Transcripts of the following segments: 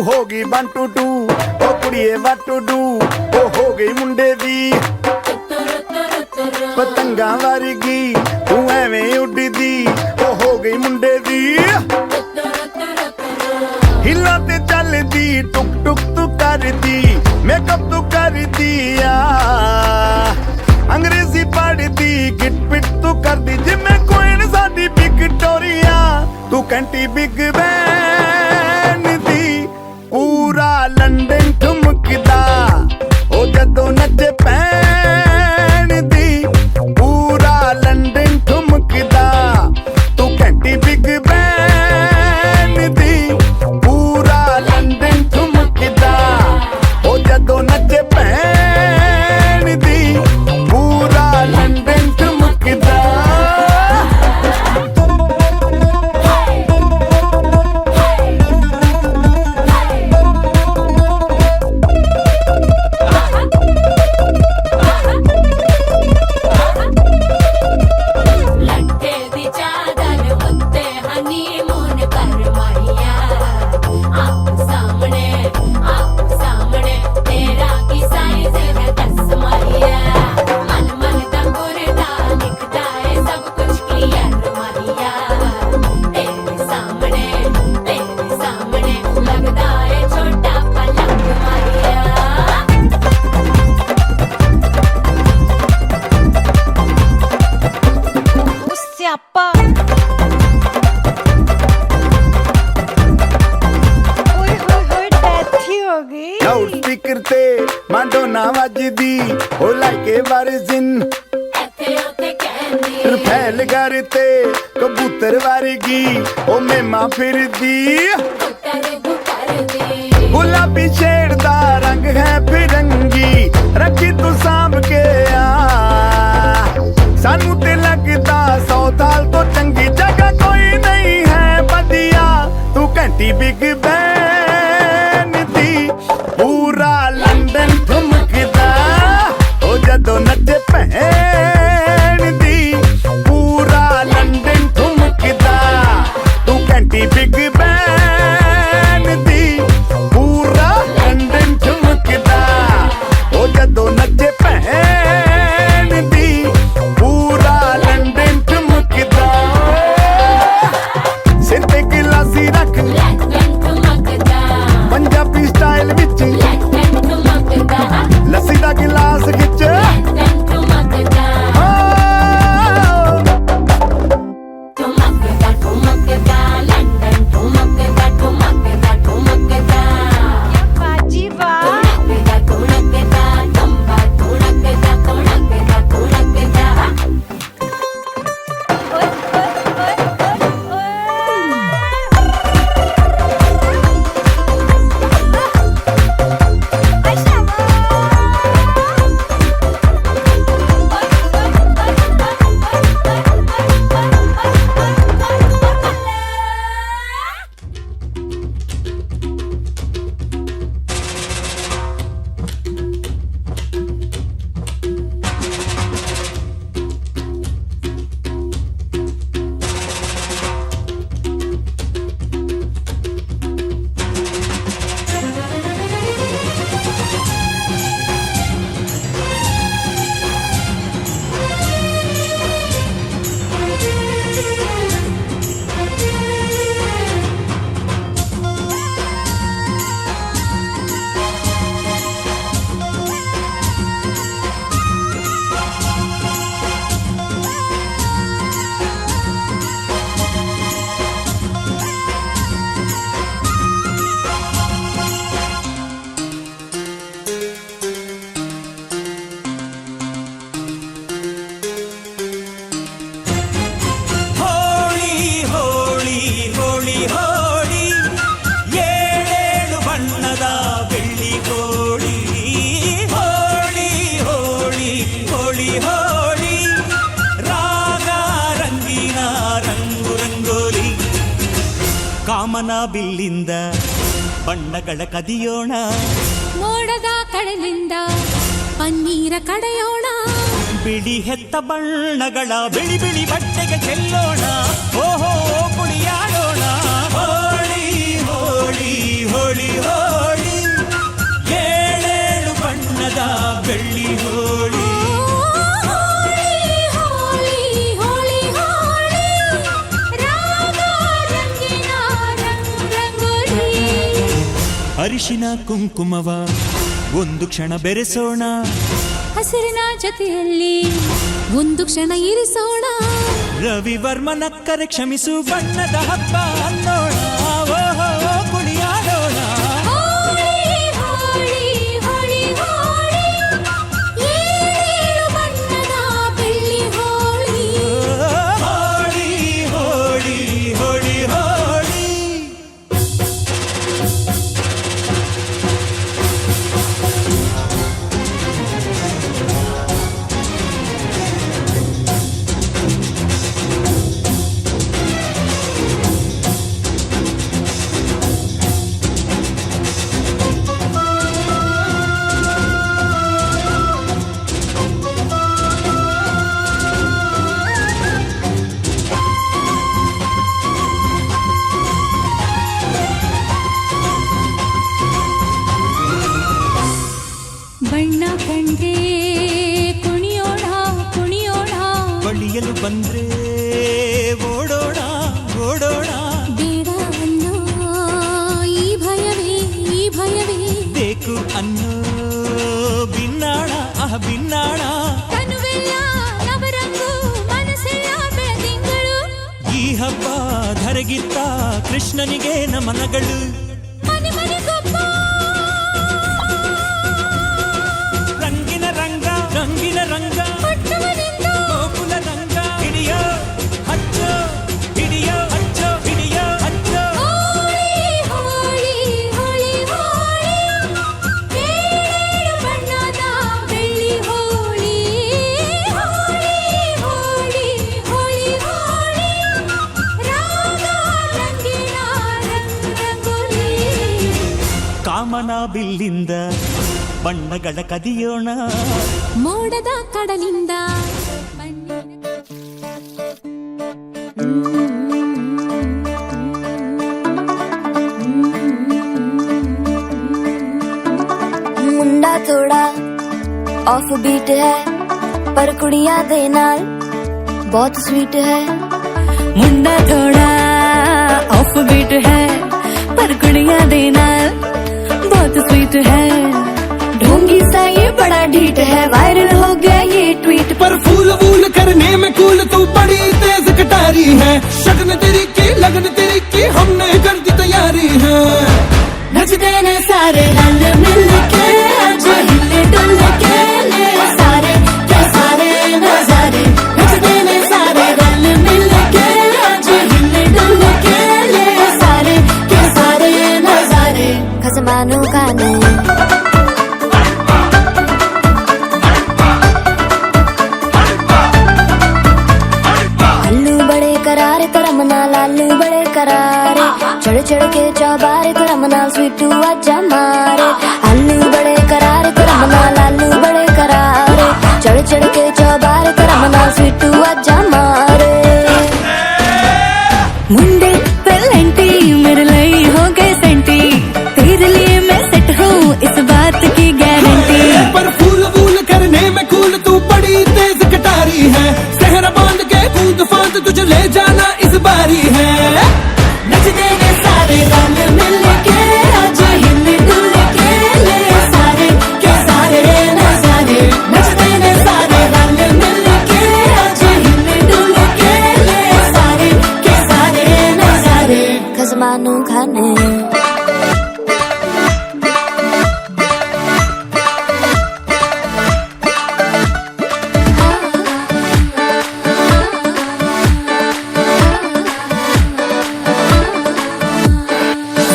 ਹੋ ਗਈ 1 2 2 ਉਹ ਕੁੜੀਏ what to do ਉਹ ਹੋ ਗਈ ਮੁੰਡੇ ਦੀ ਪਤੰਗਾਂ ਵਰਗੀ ਤੂੰ ਐਵੇਂ ਉੱਡਦੀ ਉਹ ਹੋ ਗਈ ਮੁੰਡੇ ਦੀ ਹਿੱਲਾਂ ਤੇ ਚੱਲਦੀ ਟੁਕ ਟੁਕ ਤੂੰ ਕਰਦੀ ਮੇਕਅਪ ਤੂੰ ਕਰਦੀ ਆ ਅੰਗਰੇਜ਼ੀ ਪੜ੍ਹਦੀ ਗਿਟ ਪਿਟ ਤੂੰ ਕਰਦੀ ਜਿਵੇਂ ਕੁਈਨ ਸਾਡੀ ਵਿਕਟੋਰੀਆ ਤੂੰ ਕੰਟੀ ਬਿਗ ਬੈਨ ਦੀ ਪੂਰਾ ਲੰਡਨ ਠੁਮਕਦਾ ਉਹ ਜਦੋਂ ਨੱਚੇ ਪੈਣ ਦੀ ਪੂਰਾ ਲੰਡਨ ਠੁਮਕਦਾ ਤੂੰ ਕੰਟੀ ਬਿਗ ਬੈਨ ਦੀ ਪੂਰਾ ਲੰਡਨ ਠੁਮਕਦਾ ਉਹ ਜਦੋਂ ਨੱਚੇ ਪੈਣ ਦੀ ਪੂਰਾ ਲੰਡਨ ਠੁਮਕਦਾ ਲਾਊਡ ਸਪੀਕਰ ਤੇ ਮਾਡੋਨਾ ਵੱਜਦੀ ਉਹ ਲਾਈਕੇ ਵਰਜ਼ਨ ਇੱਥੇ ਉੱਥੇ ਕਹਿੰਦੀ ਰਫੈਲ ਘਰ ਤੇ ਕਬੂਤਰ ਵਰਗੀ ਉਹ ਮੇਮਾ ਫਿਰਦੀ ਗੁਲਾਬੀ ਸ਼ੇਡ ਦਾ ਰੰਗ ਹੈ ਫਿਰੰਗੀ ਰੱਖੀ ਤੂੰ ਸਾਂਭ ਕੇ ਆ ਸਾਨੂੰ ਤੇ ਲੱਗਦਾ 100 ਸਾਲ ਤੋਂ ਚੰਗੀ ਜਗ੍ਹਾ ਕੋਈ ਨਹੀਂ ਹੈ ਵਧੀਆ ਤੂੰ ਘੰਟੀ ਬਿਗ ਬੈਨ ਦੀ ਪੂਰਾ ਲੰਡਨ ਠੁਮਕਦਾ ਉਹ ਜਦੋਂ ਨੱਚੇ ਭੈਣ ਦੀ ਪੂਰਾ ਲੰਡਨ ਠੁਮਕਦਾ ਤੂੰ ਘੰਟੀ ਬਿਗ ਬੈਨ ਦੀ ਪੂਰਾ ਲੰਡਨ ਠੁਮਕਦਾ ਉਹ ਜਦੋਂ ਨੱਚੇ ਭੈਣ ਦੀ ਪੂਰਾ ਲੰਡਨ ਠੁਮਕਦਾ ਸਿਰ ਤੇ ਗਲਾਸੀ ਰੱਖ ਪੰਜਾਬੀ ਸਟਾਈਲ ਵਿੱਚ ਲੱਸੀ ਦਾ ਗਿਲਾਸ ਖਿੱਚ ಕಾಮನ ಬಿಲ್ಲಿಂದ ಬಣ್ಣಗಳ ಕದಿಯೋಣ, ಮೋಡದ ಕಡಲಿಂದ ಪನ್ನೀರ ಕಡೆಯೋಣ, ಬಿಳಿ ಹೆತ್ತ ಬಣ್ಣಗಳ ಬಿಳಿ ಬಿಳಿ ಬಟ್ಟೆಗೆ ಚೆಲ್ಲೋಣ, ಓಹೋ ಕುಣಿಯಾಡೋಣ. ಹೋಳಿ ಹೋಳಿ ಹೋಳಿ ಹೋ ಅರಿಶಿನ ಕುಂಕುಮವ ಒಂದು ಕ್ಷಣ ಬೆರೆಸೋಣ, ಹಸಿರಿನ ಜೊತೆಯಲ್ಲಿ ಒಂದು ಕ್ಷಣ ಇರಿಸೋಣ. ರವಿವರ್ಮನಕ್ಕರೆ ಕ್ಷಮಿಸು ಬಣ್ಣದ ಹಬ್ಬ ಅನ್ನೋಣ, ಓಹೋ ಕುಣಿಯಾಡೋಣ. ಹೋಳಿ ಹೋಳಿ ಹೋಳಿ ಹೋಳಿ, ಏಳೇಳು ಬಣ್ಣದ ಬೆಳ್ಳಿ ಹೋಳಿ. ಹೋಳಿ ಹೋಳಿ ಹೋಳಿ ಹೋಳಿ. ಬಣ್ಣ ಕಂಡ್ರೆ ಕುಣಿಯೋಣ ಕುಣಿಯೋಣ, ಬಳಿಯಲು ಬಂದ್ರೆ ಓಡೋಣ ಓಡೋಣ. ಬೇಡ ಅನ್ನೋ ಈ ಭಯವೇ ಈ ಭಯವೇ, ಬೇಕು ಅನ್ನೋ ಬಿನ್ನಾಣ ಬಿನ್ನಾಣ. ಕನುವೆಲ್ಲ ನವರಂಗು ಮನಸ್ಸೆಲ್ಲ ಬೆಳದಿಂಗಳು, ಈ ಹಬ್ಬ ಧರೆಗಿತ್ತ ಕೃಷ್ಣನಿಗೆ ನಮನಗಳು. ಮನೆ ಮನೆಗೊಬ್ಬ ರಂಗಿನ ರಂಗ ರಂಗಿನ ರಂಗ, ಪಟ್ಟಣದಿಂದ ಗೋಕುಲ ರಂಗ. ಹಿಡಿಯೋ ಹಚ್ಚೋ ಹಿಡಿಯೋ ಹಚ್ಚೋ ಹಿಡಿಯೋ ಹಚ್ಚೋ. ಹೋಳಿ ಹೋಳಿ ಹೋಳಿ ಹೋಳಿ, ಏಳೇಳು ಬಣ್ಣದ ಬೆಳ್ಳಿ ಹೋಳಿ. ಹೋಳಿ ಹೋಳಿ ಹೋಳಿ ಹೋಳಿ, ರಾಗ ರಂಗಿನ ರಂಗೋಲಿ. ಕಾಮನ ಬಿಲ್ಲಿಂದ ಬಣ್ಣಗಳ ಕದಿಯೋಣ, ಮೋಡದ ಕಡಲಿಂದ मुंडा थोड़ा ऑफ बीट है पर कुड़ियां दे नाल बहुत स्वीट है. मुंडा थोड़ा ऑफ बीट है पर कुड़ियां दे नाल बहुत स्वीट है. ढोंगी सा ये बड़ा ढीठ है, वायरल हो गया ये ट्वीट. पर फूल वूल करने में कूल तू बड़ी तेज कटारी है. शगन तेरी की लगन तेरी की हमने कर दी तैयारी है. नचते ने सारे रल मिल के आज हिले डुल के ले सारे के सारे नजारे. नचते ने सारे रल मिल के आज हिले डुल के ले सारे के सारे नजारे. खसमानू खाने आलू बड़े करारे तेरा मना लालू बड़े करारे. चढ़ चढ़ के चौबारे तेरा मना स्वीटू आजा मारे. आलू बड़े करारे तेरा मना लालू बड़े करारे. चढ़ चढ़ के चौबारे तेरा मना स्वीटू आजा मारे. मुंडे पेलेंटी मेरे लिए हो गए सेंटी, तेरे लिए मैं सेट हूँ इस बात की गारंटी. पर फूल वूल करने में कूल तू बड़ी तेज कटारी है. सहरा बांध के कूद फांद तुझे ले जाना इस बारी है. नचते ने सारे रल मिल के आज हिले डुल के ले सारे के सारे नजारे. नचते ने सारे रल मिल के आज हिले डुल के ले सारे के सारे नजारे. खसमानू खाने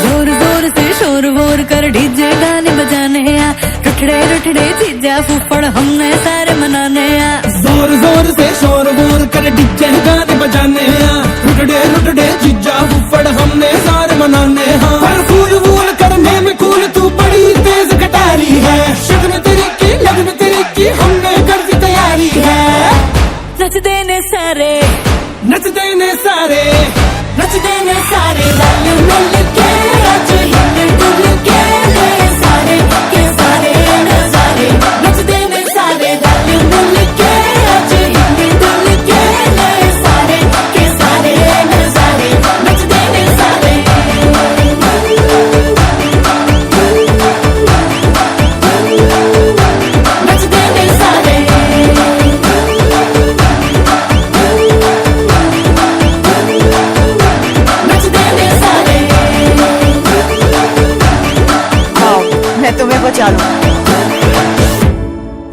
जोर जोर से शोर वोर कर डीजे गाने बजाने आ. रुठड़े रुठड़े चीजा फूफड़ हमने सारे मनाने आ. जोर जोर से शोर वोर कर डीजे गाने बजाने हैं. रुटड़े रुटड़े जीजा फुफड़ हमने सारे मनाने हैं. पर फूल वूल करने में कूल तू बड़ी तेज कटारी है. शगन तेरी की लगन तेरी की हमने कर दी तैयारी है. नचते ने सारे नचते ने सारे नचते ने सारे रल मिल के आज हिले डुल के ले सारे के सारे नजारे. नचते ने सारे रल मिल के आज हिले डुल के ले सारे के सारे नजारे. नचते ने सारे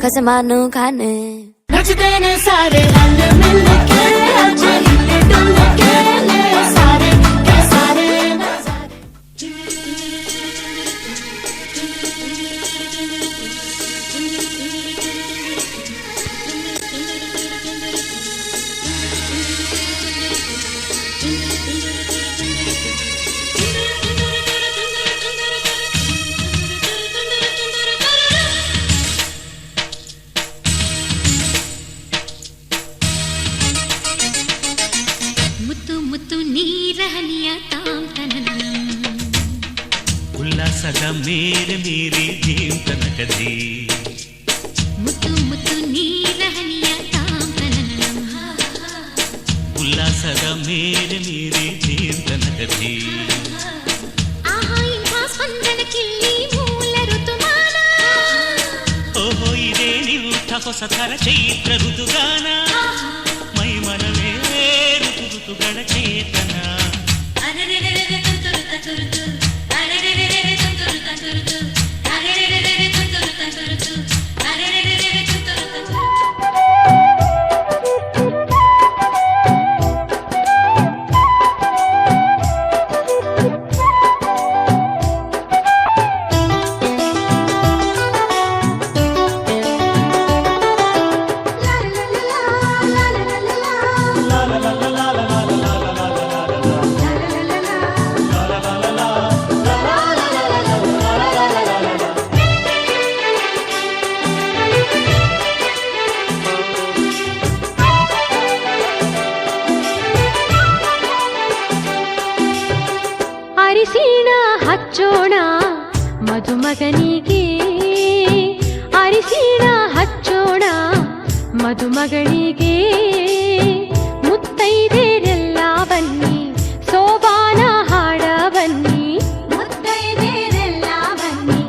खसमानो खाने नचते ने सारे रल मिल के आज हिले डुल के ले सारे के सारे ಮುತ್ತು ಮುತ್ತು ನೀರಹನಿಯ ತಾಂತನನ ಉಲ್ಲಾಸದ ಮೇರೆ ಮೀರಿ ಜೀವಂತನಕದಿ ಮುತ್ತು ಮುತ್ತು ನೀರಹನಿಯ ತಾಂತನನ ಉಲ್ಲಾಸದ ಮೇರೆ ಮೀರಿ ಜೀವಂತನಕದಿ ಆಹಾ ಇಂಥ ಸ್ಪಂದನಕ್ಕಿಲ್ಲಿ ಮೂಲ ಋತುಮಾನ ಓಹೋ ಇದೇ ನಿಂಥ ಹೊಸ ಥರ ಚೈತ್ರ ಋತುಗಾನ ಮೈ ಮನವೇ ಋತುಗಳ ಚೇತನ ಅರಿಶಿಣ ಹಚ್ಚೋಣ ಮದುಮಗನಿಗೆ ಅರಿಶಿಣ ಹಚ್ಚೋಣ ಮದುಮಗಳಿಗೆ ಮುತ್ತೈದೆರೆಲ್ಲ ಬನ್ನಿ ಸೋಬಾನ ಹಾಡ ಬನ್ನಿ ಮುತ್ತೈದೆರೆಲ್ಲ ಬನ್ನಿ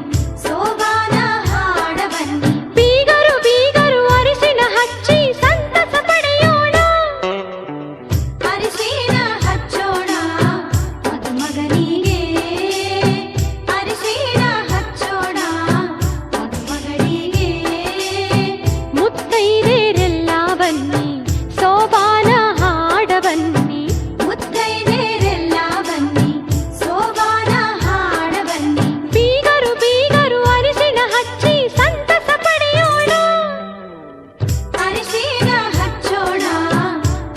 ಸೋಬಾನ ಹಾಡ ಬನ್ನಿ ಬೀಗರು ಬೀಗರು ಅರಿಶಿಣ ಹಚ್ಚಿ ಸಂತಸ ಪಡೆಯೋಣ ಅರಿಶಿಣ ಹಚ್ಚೋಣ ಮದುಮಗನಿಗೆ ಅರಿಶಿಣ ಹಚ್ಚೋಣ ಮದುಮಗಳಿಗೆ ಮುತ್ತೈದೆರೆಲ್ಲ ಬನ್ನಿ ಸೋಬಾನ ಹಾಡ ಬನ್ನಿ ಮುತ್ತೈದೆರೆಲ್ಲ ಬನ್ನಿ ಸೋಬಾನ ಹಾಡ ಬನ್ನಿ ಬೀಗರು ಬೀಗರು ಅರಿಶಿಣ ಹಚ್ಚಿ ಸಂತಸ ಪಡೆಯೋಣ ಅರಿಶಿಣ ಹಚ್ಚೋಣ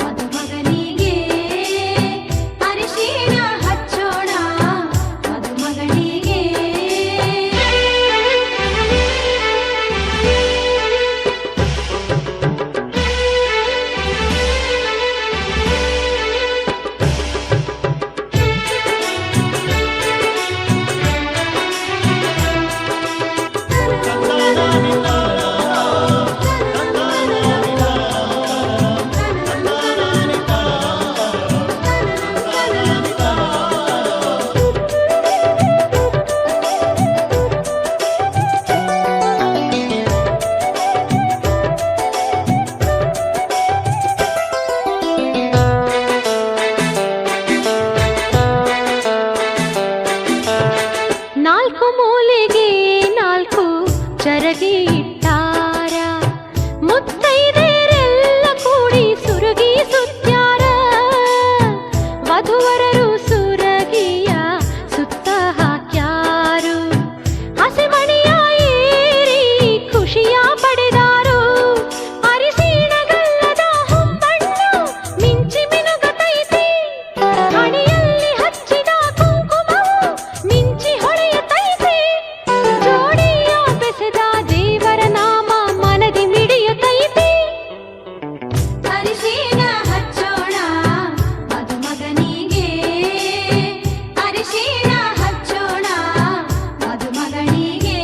ಮದುಮಗನಿಗೆ ಅರಿಶಿಣ ಹಚ್ಚೋಣ ಮದುಮಗಳಿಗೆ ನಾಲ್ಕು ಮೂಲೆಗೆ ನಾಲ್ಕು ಚರಗಿ ಇಟ್ಟಾರ ಮುತ್ತೈದೆರೆಲ್ಲ ಕೂಡಿ ಸುರಗಿ ಸುತ್ಯಾರ ವಧುವರರು ಸುರಗಿಯ ಸುತ್ತ ಹಾಕ್ಯಾರು ಹಸಿಮಣಿಯ ಏರಿ ಖುಷಿಯ ಪಡೆದಾರು ಅರಿಶಿಣಗಲ್ಲದ ಹೊಂಬಣ್ಣು ಮಿಂಚಿ ಮಿನುಗತೈತಿ ಹಣೆಯಲ್ಲಿ ಹಚ್ಚಿದ ಕುಂಕುಮವು ಮಿಂಚಿ ಹೊಳೆಯುತ್ತೈತಿ ಜೋಡಿಯ ಬೆಸೆದ ದೇವರ ನಾಮ ಮನದಿ ಮಿಡಿಯುತ್ತೈತಿ ಅರಿಶಿಣ ಹಚ್ಚೋಣ ಮದುಮಗನಿಗೆ ಅರಿಶಿಣ ಹಚ್ಚೋಣ ಮದುಮಗಳಿಗೆ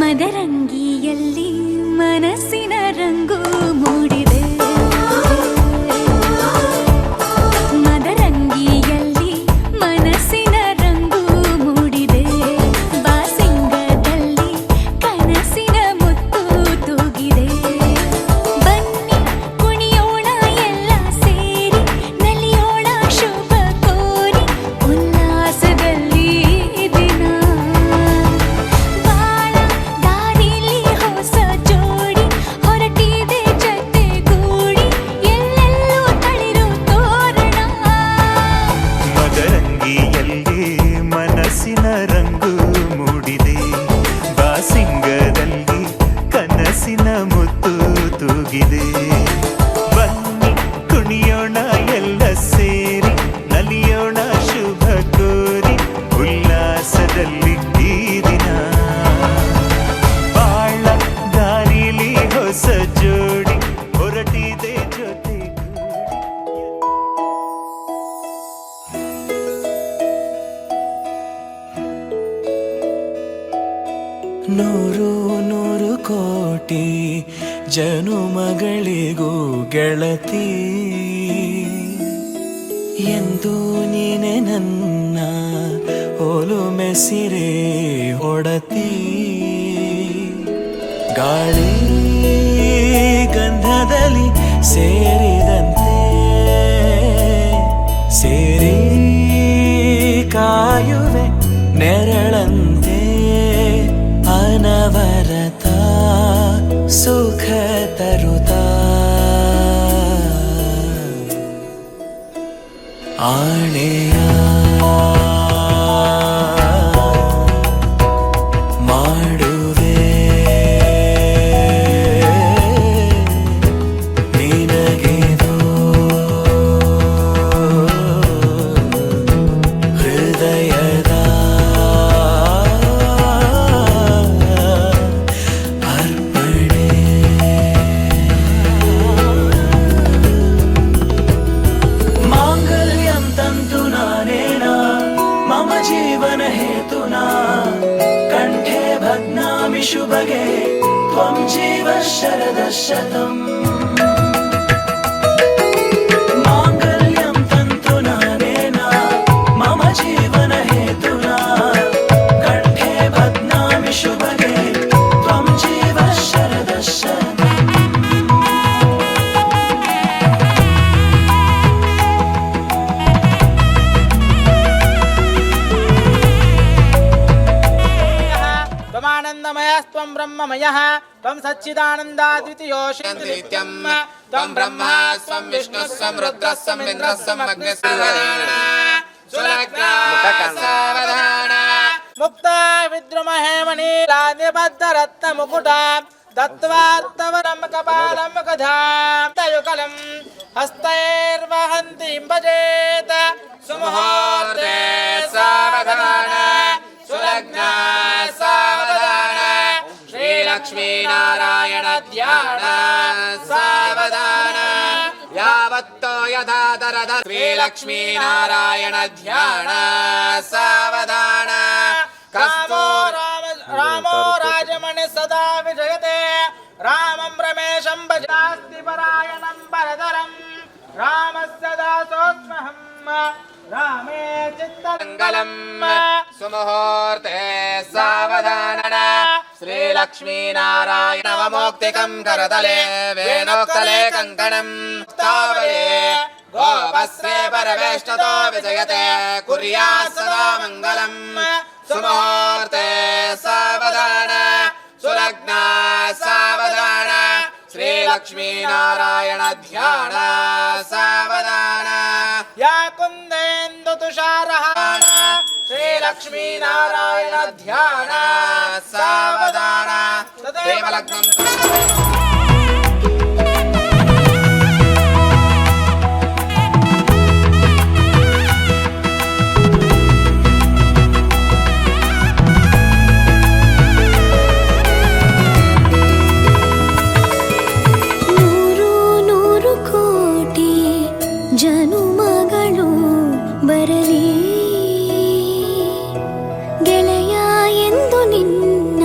ಮದರಂಗಿಯಲ್ಲಿ ಮನಸ್ಸಿನ ರಂಗು ಮೂಡಿದೆ ಮದರಂಗಿಯಲ್ಲಿ ಮನಸ್ಸಿನ ರಂಗು ಮೂಡಿದೆ ಬಾಸಿಂಗದಲ್ಲಿ ಕನಸಿನ ಮುತ್ತು ತೂಗಿದೆ ಬನ್ನಿ ಕುಣಿಯೋಣ ಎಲ್ಲ ಸೇರಿ ನಲಿಯೋಣ ಶುಭ ಕೋರಿ ಉಲ್ಲಾಸದಲ್ಲಿ ದಿನ ಬಾಳ ದಾರಿಲಿ ಹೊಸ ಜೋಡಿ ಹೊರಟಿದೆ ಜೊತೆಗೂಡಿ ಎಲ್ಲೆಲ್ಲೂ ತಳಿರು ತೋರಣ ಮದರಂಗಿಯಲ್ಲಿ ಮನಸ್ಸಿನ ರಂಗು ಮೂಡಿದೆ ಬಾಸಿಂಗದಲ್ಲಿ ಕನಸಿನ ಮುತ್ತು ತೂಗಿದೆ ಬನ್ನಿ ಕುಣಿಯೋಣ ಎಲ್ಲ ಸೇರಿ ನಲಿಯೋಣ ಶುಭ ಕೋರಿ ಉಲ್ಲಾಸದಲ್ಲಿ ಈ ದಿನ ಬಾಳ ದಾರಿಲಿ ಹೊಸ ಜೋಡಿ ಹೊರಟಿದೆ ಜೊತೆಗೂಡಿ ನೂರು ನೂರು ಕೋಟಿ ಜನುಮಗಳಿಗೂ ಗೆಳತಿ ಎಂದು ನೀನೆ ನನ್ನ ಒಲುಮೆ ಸಿರೆ ಒಡತಿ ಗಾಳಿ ಗಂಧದಲ್ಲಿ ಸೇರಿದಂತೆ ಸೇರಿ ಕಾಯುವೆ ನೆರಳಂತೆ ಅನವರತ ಸುಖ ತರುತ್ತಾ ಆಣೆಯ ಮಾಡುವೆ ನಿನಗೆದು ಹೃದಯದ ಅರ್ಪಣೆ ಮಾಂಗಲ್ಯಂ ತಂತು ನಾನೇನ ಮಮ ಜೀವನ ಹೇತುನಾ ಕಂಠೆ ಭಗ್ನಾಮಿ ಶುಭಗೆ ತ್ವಂ ಜೀವ ಶರದ ಶತಂ ಮಾಂಗಲ್ಯಂ ತಂತು ನಾನೇನ ಮಮ ಜೀವನ ಹೇತುನಾ ಕಂಠೆ ಭಗ್ನಾಮಿ ಶುಭಗೆ ತ್ವಂ ಜೀವ ಶರದ ಶತಂ त्वमानन्दमयस्त्वं ब्रह्ममयः त्वं सच्चिदानन्दाद्वितीयोऽसि नित्यं त्वं ब्रह्मा स्वं विष्णुः स्वं रुद्रः स्वं इन्द्रः स्वं अग्निः सावधान मुक्ता विद्रुमहे मणिलानिबद्धरत्नमुकुटा दत्त्वात्तवरं कपालं गधां तयुगलं हस्तैर्वहन्तीं भजेत सुमुहूर्ते सावधान सुलग्ना सावधान श्रीलक्ष्मीनारायण ध्यान सावधान यावत्तो यथा दरद श्रीलक्ष्मीनारायण ध्यान सावधान कामो रामो राजमणि सदा विजयते रामं रमेशं भजास्ति परायणं परतरं रामस्य दासोऽस्म्यहम् रामे चित्तमङ्गलम् सुमुहूर्ते सावधान श्रीलक्ष्मीनारायण नवमोक्तिकं करतले वेणोक्तले कङ्कणं तावये गोपस्ये परवेष्टतो विजयते कुर्यात् सदा मङ्गलम् सुमुहूर्ते सावधान सुलग्ना सावधान श्रीलक्ष्मीनारायण ध्यान सावधान या कुन्देन्दु तुषारहाण श्रीलक्ष्मीनारायण ध्यान सावधान तदेव लग्नं ಜನುಮಗಳು ಬರಲಿ ಗೆಳೆಯ ಎಂದು ನಿನ್ನ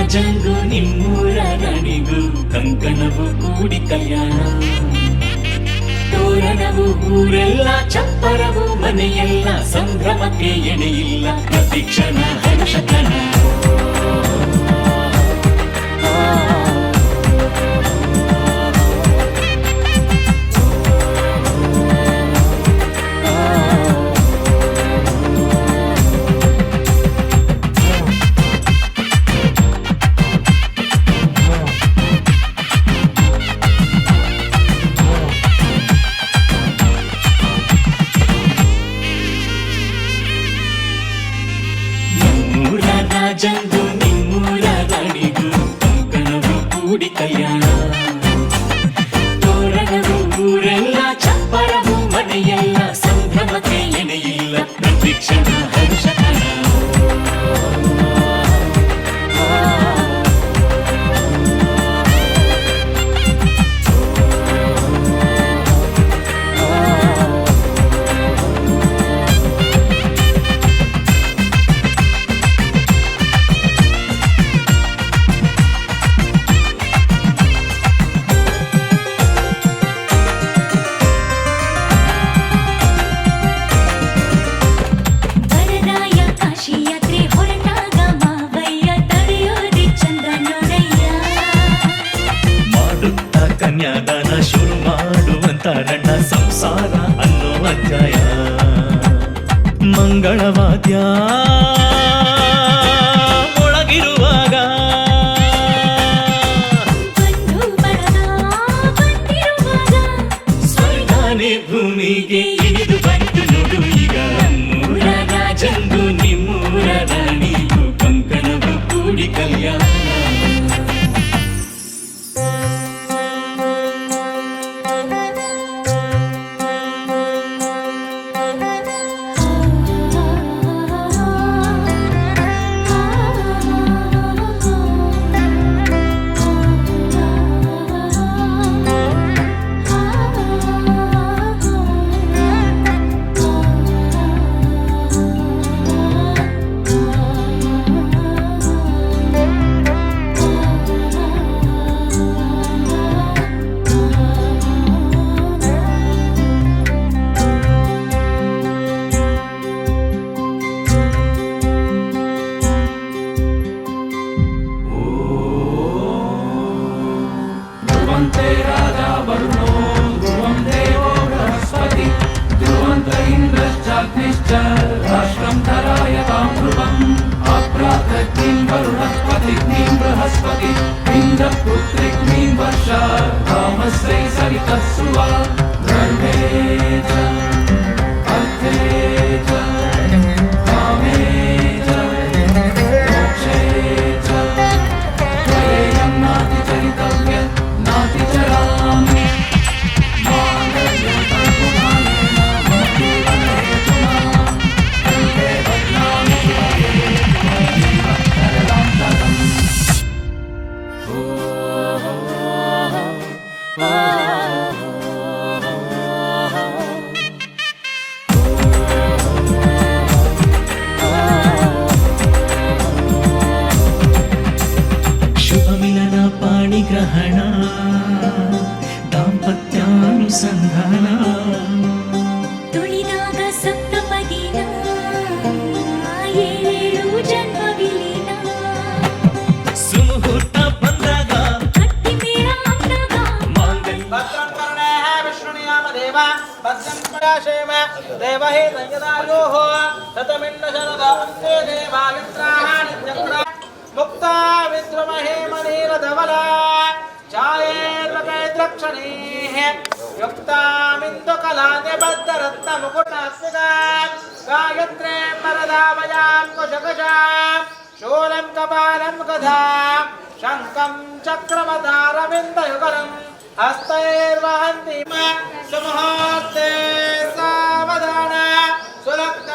ರಾಜಂಗೂ ನಿಮ್ಮೂರ ರಾಣಿಗೂ ಕಂಕಣವು ಕೂಡಿ ಕಲ್ಯಾಣ. ತೋರಣವು ಊರೆಲ್ಲ ಚಪ್ಪರವು ಮನೆಯೆಲ್ಲ ಸಂಭ್ರಮಕ್ಕೆ ಎಣೆಯಿಲ್ಲ ಪ್ರತಿಕ್ಷಣ ಹರ್ಷಕಣ. ರಾಜಂಗೂ ನಿಮ್ಮೂರ ರಾಣಿಗೂ ಕಂಕಣವು ಕೂಡಿ ಕಲ್ಯಾಣ. ತೋರಣವು ಊರೆಲ್ಲ ಚಪ್ಪರವು ಮನೆಯೆಲ್ಲ ಸಂಭ್ರಮಕ್ಕೆ ಎಣೆಯಿಲ್ಲ ಪ್ರತಿಕ್ಷಣ ಹರ್ಷಕಣ. ವರದಾಯ ಕಾಶಿ ಯಾತ್ರೆ ಹೊರಟಾಗ ಮಾವಯ್ಯ ತಡೆಯೋದಿ ಚಂದ್ರ ನೋಡಯ್ಯ. ಮಾಡುತ್ತಾ ಕನ್ಯಾದಾನ ಶುರು ಮಾಡುವಂತಾರಣ್ಣ ಸಂಸಾರ ಅನ್ನೋ ಅಧ್ಯಾಯ. ಮಂಗಳವಾದ್ಯ ಒಳಗಿರುವಾಗ ಬಂಧು ಬಳಗ ಬಂದಿರುವಾಗ ಸ್ವರ್ಗಾನೆ ಭೂಮಿಗೆ ಇಳಿದು ಬಂತು ನೋಡು ಈಗ. ನಮ್ಮೂರ ರಾಜಂಗೂ ನಿಮ್ಮೂರ ರಾಣಿಗೂ ಕಂಕಣವು ಕೂಡಿ ಕಲ್ಯಾಣ. ಪಾಣಿಗ್ರಹಣ ದಾಂಪತ್ಯಾನುಸಂಧಾನ. ತುಳಿದಾಗ ಸಪ್ತಪದಿನ ಏಳೇಳು ಜನ್ಮ ವಿಲೀನ. ಸುಮುಹೂರ್ತ ಬಂದಾಗ ಹಟ್ಟಿ ಮೇಳ ಅಂದಾಗ ಮಾಂಗಲ್ಯ ಭದ್ರಂ ಕರ್ಣೇಃ ವಿಷ್ಣುನಿಯಾಮ ದೇವ ಭದ್ರಂ ಪರಾಶೇಮ ದೇವಹಿ ಸಂಯದಾಯೋಃ ತತಮಿನ್ನ ಶರದ ಅಂತೆ ದೇವಾಯತ್ರಾಹ ನಿತ್ಯಂ ಮುಕ್ತಾ ವಿದ್ರುಮಹೇ ಮನೀರಧವಲ ಛಾಯೇರ್ವಕೈದ್ರಕ್ಷಣೀಃ ಯುಕ್ತಾಮಿಂದುಕಲಾನ್ಯಬದ್ಧರತ್ನ ಮುಕುಟಾಸ್ಮಿತಾ ಗಾಯತ್ರೀ ವರದಾಮಯಾಂ ಕುಶಕಶಾಂ ಶೂಲಂ ಕಪಾಲಂ ಗದಾಂ ಶಂಖಂ ಚಕ್ರಮದಾರವಿಂದಯುಗಲಂ ಹಸ್ತೈರ್ವಹಂತಿ ಸುಮುಹೂರ್ತೆ ಸಾವಧಾನ ಸುಲಗ್ನ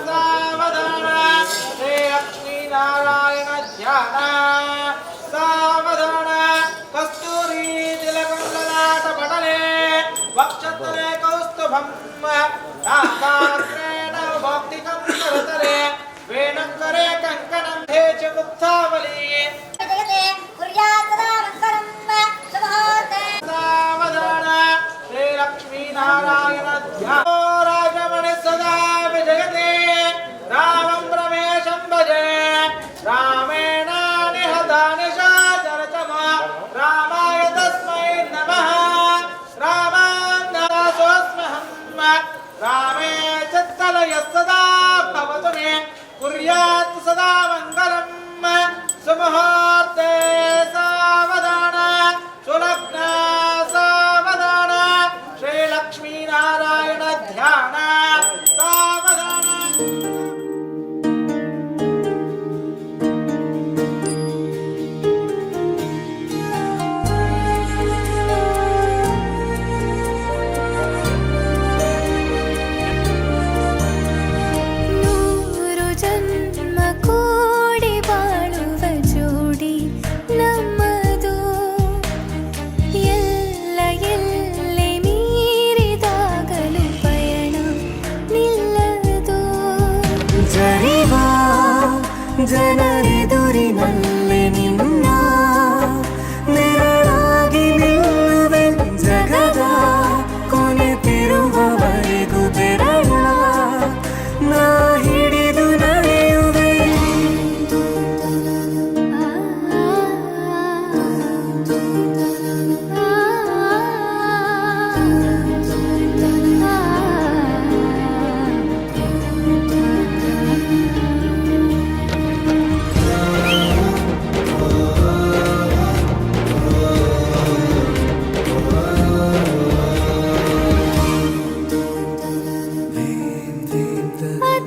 ಸಾವಧಾನ ಶ್ರೀ ಲಕ್ಷ್ಮೀನಾರಾಯಣ ಧ್ಯಾನ ಸಾವಧಾನ ಕಸ್ತೂರಿ ತಿಲಕಂಗಲಾಟ ಪಟಲೆ ವಕ್ಷತಲೆ ಕೌಸ್ತುಭಂ ನಾಸಾಗ್ರೇಣ ಭಕ್ತಿ ಕಂಕರತಲೆ ವೇಣಂಕರೆ ಕಂಕಣಂ ಧೇಚ ಮುಕ್ತಾವಲಿ कुर्यात् सदा मङ्गलम् सुमुहूर्ते सावधान सुलग्न सावधान श्रीलक्ष्मीनारायण ध्यान सावधान। ನೂರು ಜನ್ಮ ಕೂಡಿ ಬಾಳುವ ಜೋಡಿ ನಮ್ಮದು ಎಲ್ಲ ಎಲ್ಲೆ ಮೀರಿದಾಗಲೂ ಪಯಣ ನಿಲ್ಲದು ಜರಿವಾ ಜನರೆದುರಿನಲ್ಲಿ ನಿನ್ನ ನೆರಳಾಗಿ ನಿಲ್ಲುವೆ ಜಗದ ಕೊನೆತಿರುವವರೆಗೂ ಬೆರಳ ನಾ ಹಿಡಿದು ನಡೆಯುವೆ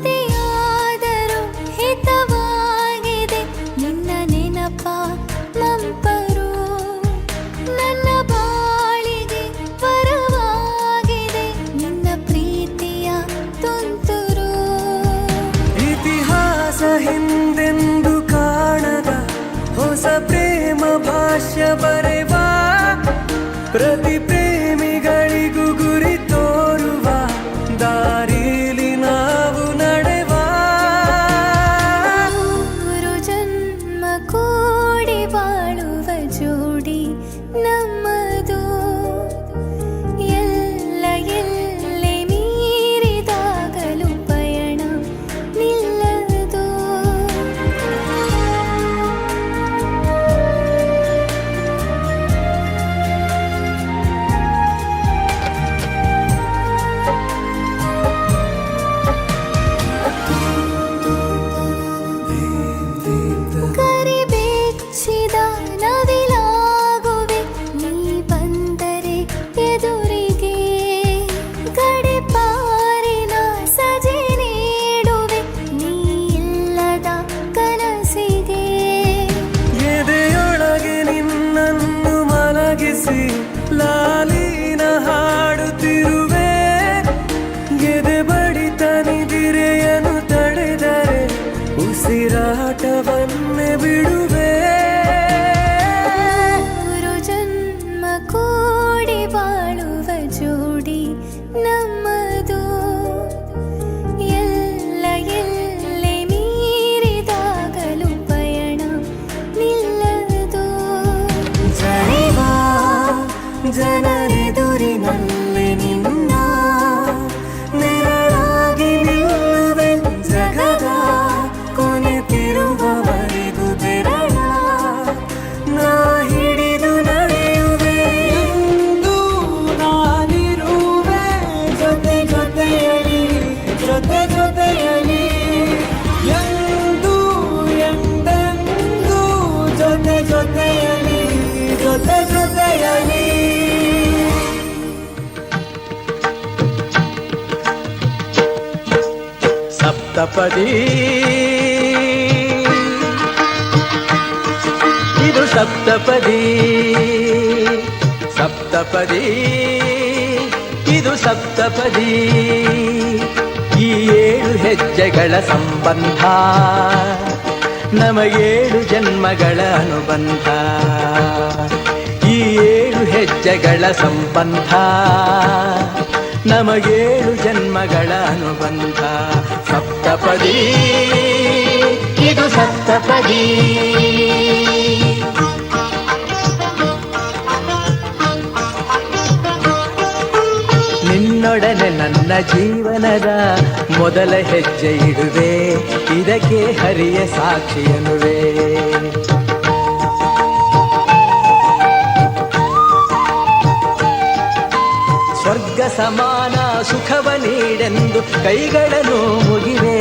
ಅತಿಯಾದರೂ ಹಿತವಾಗಿದೆ ನಿನ್ನ ನೆನಪ ಮಂಪರು ನನ್ನ ಬಾಳಿಗೆ ಪರವಾಗಿದೆ ನಿನ್ನ ಪ್ರೀತಿಯ ತುಂತುರು ಇತಿಹಾಸ ಹಿಂದೆಂದು ಕಾಣದ ಹೊಸ ಪ್ರೇಮ ಭಾಷ್ಯ ಬರೆವಾ ಪ್ರತಿ ಪ್ರೇಮಿಗಳಿಗೂ ಗುರಿ ತೋರುವ ದಾರಿಲಿ ನಾವು ನಡೆವಾ ನೂರು ಜನ್ಮ ಕೂಡಿ ಬಾಳುವ ಜೋಡಿ ನಮ್ಮದು ಎಲ್ಲ ಎಲ್ಲೆ ಮೀರಿದಾಗಲೂ ಪಯಣ ನಿಲ್ಲದು ಕರಿಬೆಚ್ಚಿದ ನವಿಲಾಗುವೆ ನೀ ಬಂದರೆ ಎದುರಿಗೆ ಗಡಿಪಾರಿನ ಸಜೆ ನೀಡುವೆ ನೀ ಇಲ್ಲದ ಕನಸಿಗೆ ಎದೆಯೊಳಗೆ ನಿನ್ನನ್ನು ಮಲಗಿಸಿ ಲಾಲಿನ ಹಾಡುತ್ತಿರುವೆ ಎದೆ ಬಡಿತ ನಿದಿರೆಯನ್ನು ತಡೆದರೆ ಉಸಿರಾಟವನ್ನೇ ಬಿಡುವೆ ನೂರು ಜನ್ಮ ಕೂಡಿ ಬಾಳುವ ಜೋಡಿ ನಮ್ಮದು ಎಲ್ಲ ಎಲ್ಲೆ ಮೀರಿದಾಗಲೂ ಪಯಣ ನಿಲ್ಲದು ಜರಿವಾ ಜನರೆದುರಿನಲ್ಲಿ ನಿನ್ನ ನೆರಳಾಗಿ ನಿಲ್ಲುವೆ ಜಗದ ಕೊನೆತಿರುವವರೆಗೂ ಬೆರಳ ನಾ ಹಿಡಿದು ನಡೆಯುವೆ ಎಂದು ನಾನಿರುವೆ ಜೊತೆ ಜೊತೆಯಲಿ ಜೊತೆ ಜೊತೆಯಲಿ ಎಂದು ಎಂದೆಂದು ಜೊತೆ ಜೊತೆಯಲಿ ಜೊತೆ ಜೊತೆಯಲಿ ಸಪ್ತಪದಿ ಇದು ಸಪ್ತಪದಿ ಸಪ್ತಪದಿ ಇದು ಸಪ್ತಪದಿ ಈ 7 ಹೆಜ್ಜೆಗಳ ಸಂಬಂಧ ನಮಗೇಳು ಜನ್ಮಗಳ ಅನುಬಂಧ ಈ 7 ಹೆಜ್ಜೆಗಳ ಸಂಬಂಧ ನಮಗೇಳು ಜನ್ಮಗಳ ಅನುಬಂಧ ಸಪ್ತಪದಿ ಇದು ಸಪ್ತಪದಿ ನಿನ್ನೊಡನೆ ನನ್ನ ಜೀವನದ ಮೊದಲ ಹೆಜ್ಜೆ ಇಡುವೆ ಇದಕ್ಕೆ ಹರಿಯ ಸಾಕ್ಷಿಯನುವೆ ಸ್ವರ್ಗ ಸಮಾನ ಸುಖವ ನೀಡೆಂದು ಕೈಗಳನ್ನು ಮುಗಿವೆ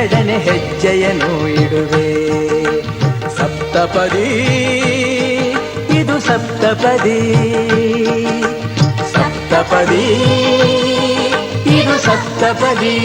ಎರಡನೇ ಹೆಜ್ಜೆಯನ್ನು ಇಡುವೆ. ಸಪ್ತಪದಿ ಇದು ಸಪ್ತಪದಿ, ಸಪ್ತಪದಿ ಇದು ಸಪ್ತಪದಿ.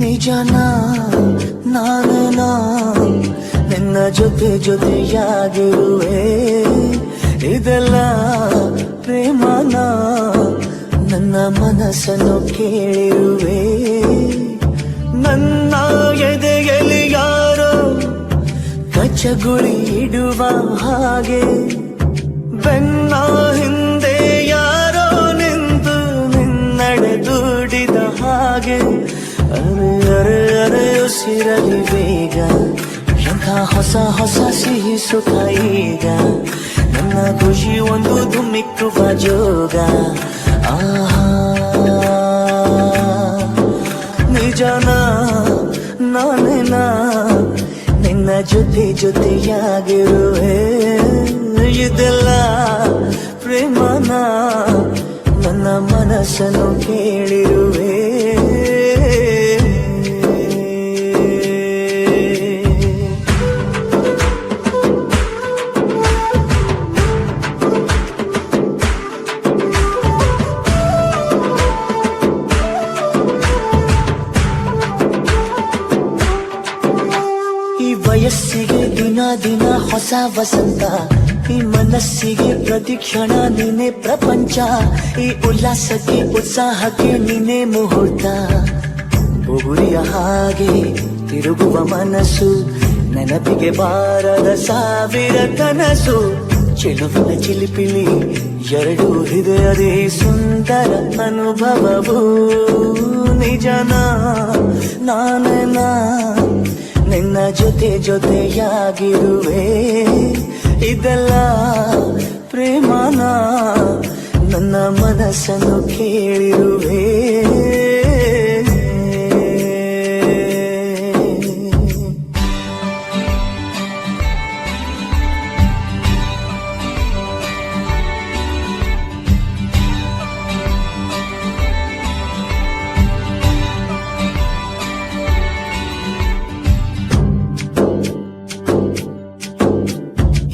ನಿಜನ ನಾನೇನ ನಿನ್ನ ಜೊತೆಯಾಗಿರುವೆ. ಇದೆಲ್ಲ ಪ್ರೇಮನ ನನ್ನ ಮನಸ್ಸನ್ನು ಕೇಳಿರುವೆ. ನನ್ನ ಎದೆಯಲ್ಲಿ ಯಾರೋ ಕಚ್ಚಗುಳಿ ಇಡುವ ಹಾಗೆ, ಬೆನ್ನ ಹಿಂದೆ ಯಾರೋ ನಿಂತು ನಿನ್ನಡೆ ದುಡಿದ ಹಾಗೆ. ಅರೆ ಅರೆ ಅರೆ ಉಸಿರಲಿ ಬೇಗ, ಎಂಥ ಹೊಸ ಹೊಸ ಸಿಹಿ ಸುಖ ಈಗ. ನನ್ನ ಖುಷಿ ಒಂದು ಧುಮ್ಮಿಕ್ಕುವ ಜೋಗ. ಆಹಾ ನಿಜನ ನಾನೇನ ನಿನ್ನ ಜೊತೆಯಾಗಿರುವೆ. ಇದೆಲ್ಲ ಪ್ರೇಮನ ನನ್ನ ಮನಸ್ಸನ್ನು ಕೇಳಿರುವೆ. ವಯಸ್ಸಿಗೆ ದಿನ ದಿನ ಹೊಸ ವಸಂತ, ಈ ಮನಸ್ಸಿಗೆ ಪ್ರತಿಕ್ಷಣ ನೀನೆ ಪ್ರಪಂಚ. ಈ ಉಲ್ಲಾಸಕ್ಕೆ ಉತ್ಸಾಹಕ್ಕೆ ನೀನೆ ಮುಹೂರ್ತ. ಬುಗುರಿಯ ಹಾಗೆ ತಿರುಗುವ ಮನಸ್ಸು, ನೆನಪಿಗೆ ಬಾರದ ಸಾವಿರ ಕನಸು. ಚೆಲುವಿನ ಚಿಲಿಪಿಲಿ ಎರಡು ಹೃದಯದೇ ಸುಂದರ ಅನುಭವವು. ನಿಜನ ನಾನೇನ ನಿನ್ನ ಜೊತೆಯಾಗಿರುವೆ. ಇದೆಲ್ಲ ಪ್ರೇಮನ ನನ್ನ ಮನಸ್ಸನ್ನು ಕೇಳಿರುವೆ.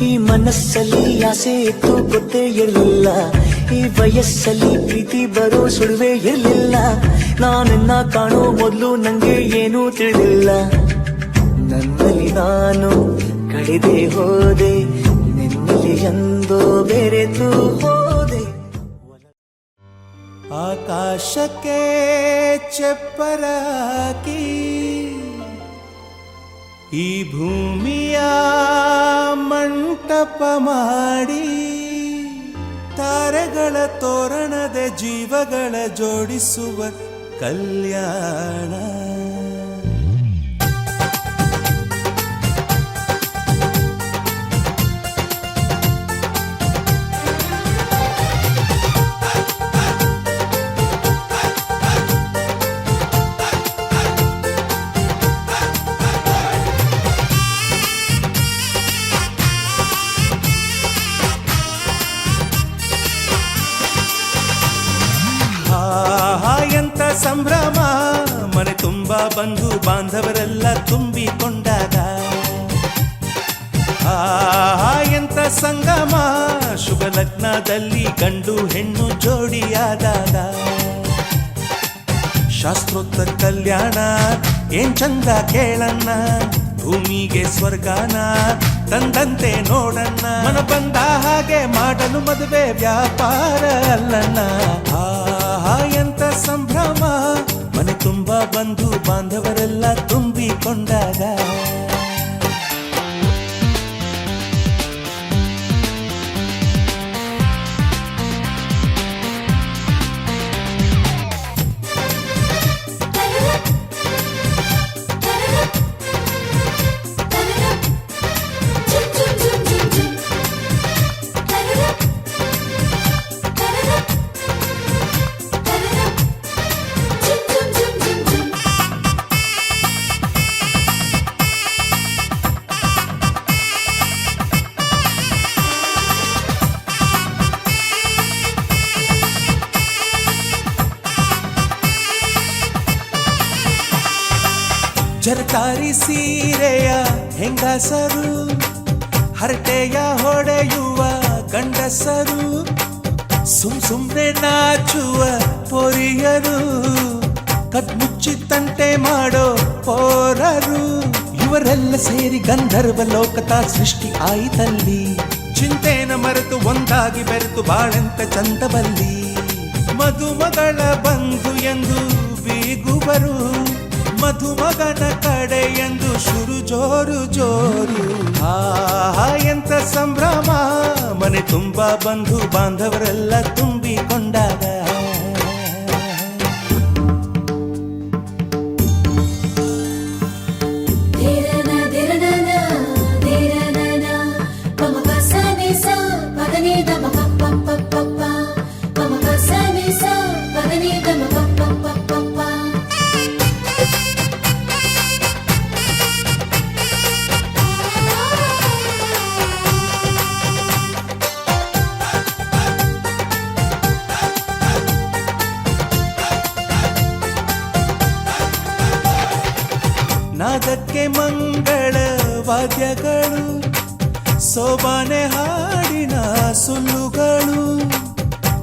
ಈ ಮನಸ್ಸಲ್ಲಿ ಆಸೆ ಇತ್ತು ಗೊತ್ತೇ ಇರಲಿಲ್ಲ. ಈ ವಯಸ್ಸಲ್ಲಿ ಪ್ರೀತಿ ಬರೋ ಸುಳುವೆ ಇರಲಿಲ್ಲ. ನಾನನ್ನ ಕಾಣೋ ಮೊದಲು ನಂಗೆ ಏನೂ ತಿಳಿದಿಲ್ಲ. ನನ್ನಲ್ಲಿ ನಾನು ಕಳೆದೇ ಹೋದೆ, ನಿನ್ನಲ್ಲಿ ಎಂದೋ ಬೆರೆತು ಹೋದೆ. ಆಕಾಶಕ್ಕೆ ಚಪ್ಪರ ಹಾಕಿ ಈ ಭೂಮಿಯ ಮಂಟಪ ಮಾಡಿ, ತಾರೆಗಳ ತೋರಣದ ಜೀವಗಳ ಜೋಡಿಸುವ ಕಲ್ಯಾಣ. ಎಂತ ಸಂಭ್ರಮ, ಮನೆ ತುಂಬ ಬಂಧು ಬಾಂಧವರೆಲ್ಲ ತುಂಬಿಕೊಂಡಾಗ. ಎಂತ ಸಂಗಮ, ಶುಭ ಲಗ್ನದಲ್ಲಿ ಗಂಡು ಹೆಣ್ಣು ಜೋಡಿಯಾದಾಗ. ಶಾಸ್ತ್ರೋಕ್ತ ಕಲ್ಯಾಣ ಏನ್ ಚಂದ ಕೇಳಣ್ಣ, ಭೂಮಿಗೆ ಸ್ವರ್ಗಾನ ತಂದಂತೆ ನೋಡಣ್ಣ ಮನ ಬಂದ ಹಾಗೆ ಮಾಡಲು ಮದುವೆ ವ್ಯಾಪಾರ ಅಲ್ಲಣ್ಣ ಆಹಾ ಎಂತ ಸಂಭ್ರಮ ಮನೆ ತುಂಬಾ ಬಂಧು ಬಾಂಧವರೆಲ್ಲ ತುಂಬಿಕೊಂಡಾಗ ಜರತಾರಿ ಸೀರೆಯ ಹೆಂಗಸರು ಹರಟೆಯ ಹೊಡೆಯುವ ಗಂಡಸರು ಸುಮ್ನೆ ನಾಚುವ ಪೊರಿಯರು ಕದ್ಮುಚ್ಚಿ ತಂಟೆ ಮಾಡೋ ಪೋರರು ಇವರೆಲ್ಲ ಸೇರಿ ಗಂಧರ್ವ ಲೋಕದ ಸೃಷ್ಟಿ ಆಯಿತಲ್ಲಿ ಚಿಂತೆನ ಮರೆತು ಒಂದಾಗಿ ಬೆರೆತು ಬಾಳೆಂತ ಚಂದವಲ್ಲಿ ಮದುಮಗಳ ಬಂಧು ಎಂದು ಬೀಗುವರು ಮಧುಮಗನ ಕಡೆ ಎಂದು ಶುರು ಜೋರು ಜೋರು ಆಹಾ ಎಂತ ಸಂಭ್ರಮ ಮನೆ ತುಂಬಾ ಬಂಧು ಬಾಂಧವರೆಲ್ಲ ತುಂಬಿಕೊಂಡಾಗ ನಾದಕ್ಕೆ ಮಂಗಳ ವಾದ್ಯಗಳು ಸೋಬಾನೆ ಹಾಡಿನ ಸುಳ್ಳುಗಳು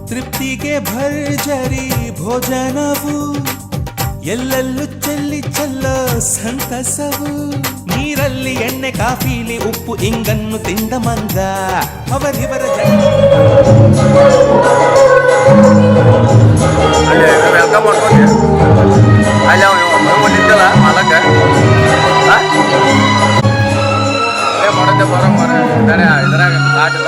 ತೃಪ್ತಿಗೆ ಭರ್ಜರಿ ಭೋಜನವು ಎಲ್ಲೆಲ್ಲೂ ಚೆಲ್ಲಿ ಚೆಲ್ಲೋ ಸಂತಸವು ನೀರಲ್ಲಿ ಎಣ್ಣೆ ಕಾಫಿಲಿ ಉಪ್ಪು ಇಂಗನ್ನು ತಿಂದ ಮಂಗ ಅವರಿವರ ವೆಲ್ಕಮ್ ಮಾಡ್ಕೊಂಡಿ ಅಲ್ಲಿ ನಿಂತಲ್ಲ ಮಾಲಕ ಮಾಡೋದೇ ಬರೋ ಇದ್ರಾಗ ಆಟದ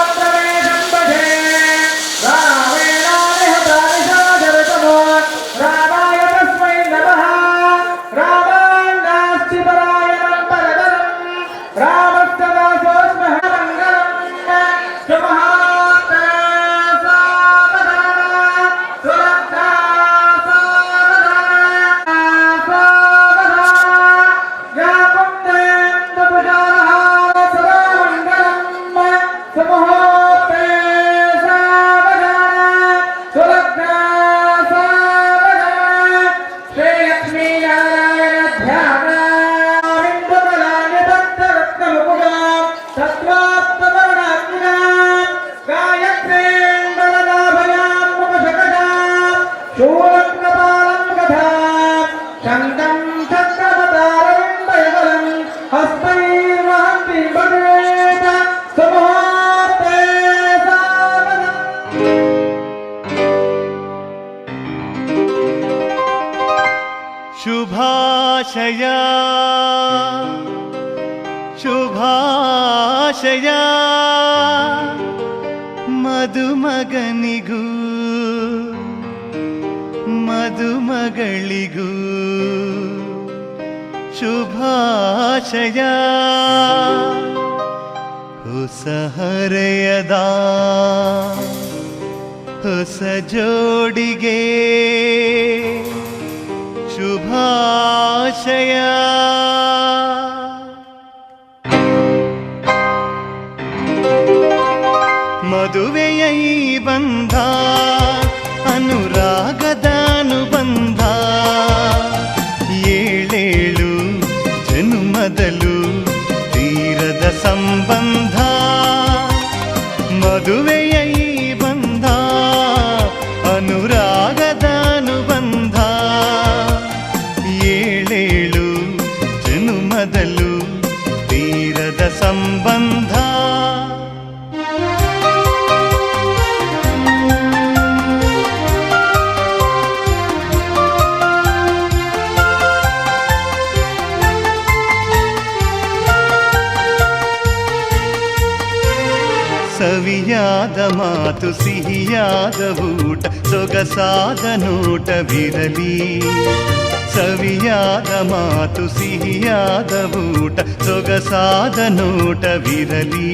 ಶುಭಾಶಯ ಮದುಮಗನಿಗೂ ಮದುಮಗಳಿಗೂ ಶುಭಾಶಯ ಹೊಸ ಹರೆಯದ ಹೊಸ ಜೋಡಿಗೆ ಶುಭಾಶಯ. ಮದುವೆಯ ಈ ಬಂಧ ಅನುರಾಗದ ಅನುಬಂಧ ಏಳೇಳು ಜನುಮದಲು ತೀರದ ಸಂಬಂಧ. ಮದುವೆಯ ಈ ಬಂಧ ಅನುರಾಗದ ಅನುಬಂಧ ಏಳೇಳು ಜನುಮದಲು ತೀರದ ಸಂಬಂಧ. ಸವಿಯಾದ ಮಾತು ಸಿಹಿಯಾದ ಊಟ ಸೊಗಸಾದ ನೋಟವಿರಲಿ. ಸವಿಯಾದ ಮಾತು ಸಿಹಿಯಾದ ಊಟ ಸೊಗಸಾದ ನೋಟವಿರಲಿ.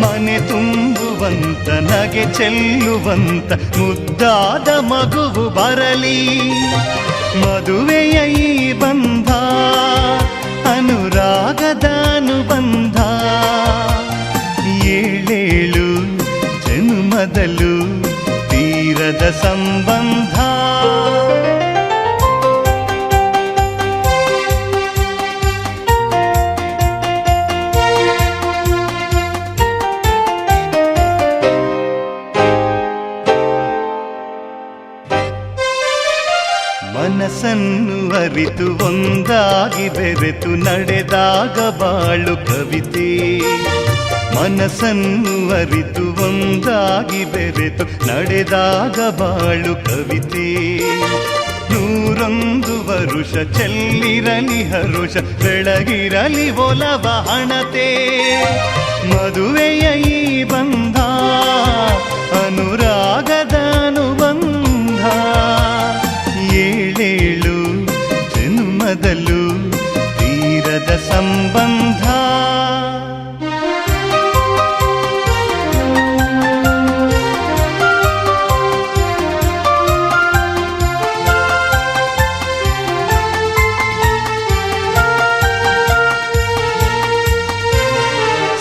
ಮನೆ ತುಂಬುವಂತ ನಗೆ ಚೆಲ್ಲುವಂತ ಮುದ್ದಾದ ಮಗುವು ಬರಲಿ. ಮದುವೆಯ ಈ ಬಂಧ ಅನುರಾಗದ ಅನುಬಂಧ ಏಳೇಳು ಜನುಮದಲು ತೀರದ ಸಂಬಂಧ. ಮನಸ್ಸನ್ನು ಅರಿತು ಒಂದಾಗಿ ಬೆರೆತು ನಡೆದಾಗ ಬಾಳು ಕವಿತೆ. ಮನಸ್ಸನ್ನು ಅರಿತು ಒಂದಾಗಿ ಬೆರೆತು ನಡೆದಾಗ ಬಾಳು ಕವಿತೆ. 101 ವರುಷ ಚೆಲ್ಲಿರಲಿ ಹರುಷ ಬೆಳಗಿರಲಿ ಒಲವ ಹಣತೆ. ಮದುವೆಯ ಈ ಬಂಧ ಅನುರಾಗದ ಅನುಬಂಧ ಏಳೇಳು ಜನುಮದಲು ತೀರದ ಸಂಬಂಧ.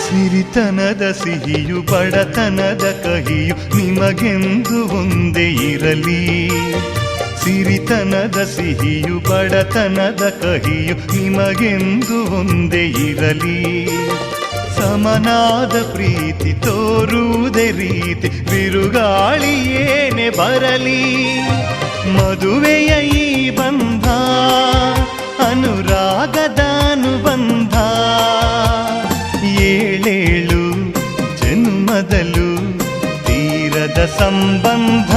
ಸಿರಿತನದ ಸಿಹಿಯು ಬಡತನದ ಕಹಿಯು ನಿಮಗೆಂದು ಒಂದೇ ಇರಲಿ. ಸಿರಿತನದ ಸಿಹಿಯು ಬಡತನದ ಕಹಿಯು ನಿಮಗೆಂದು ಒಂದೇ ಇರಲಿ. ಸಮನಾದ ಪ್ರೀತಿ ತೋರುವುದೇ ರೀತಿ ಬಿರುಗಾಳಿ ಏನೇ ಬರಲಿ. ಮದುವೆಯ ಈ ಬಂಧ ಅನುರಾಗದ ಅನುಬಂಧ ಏಳೇಳು ಜನ್ಮದಲು ತೀರದ ಸಂಬಂಧ.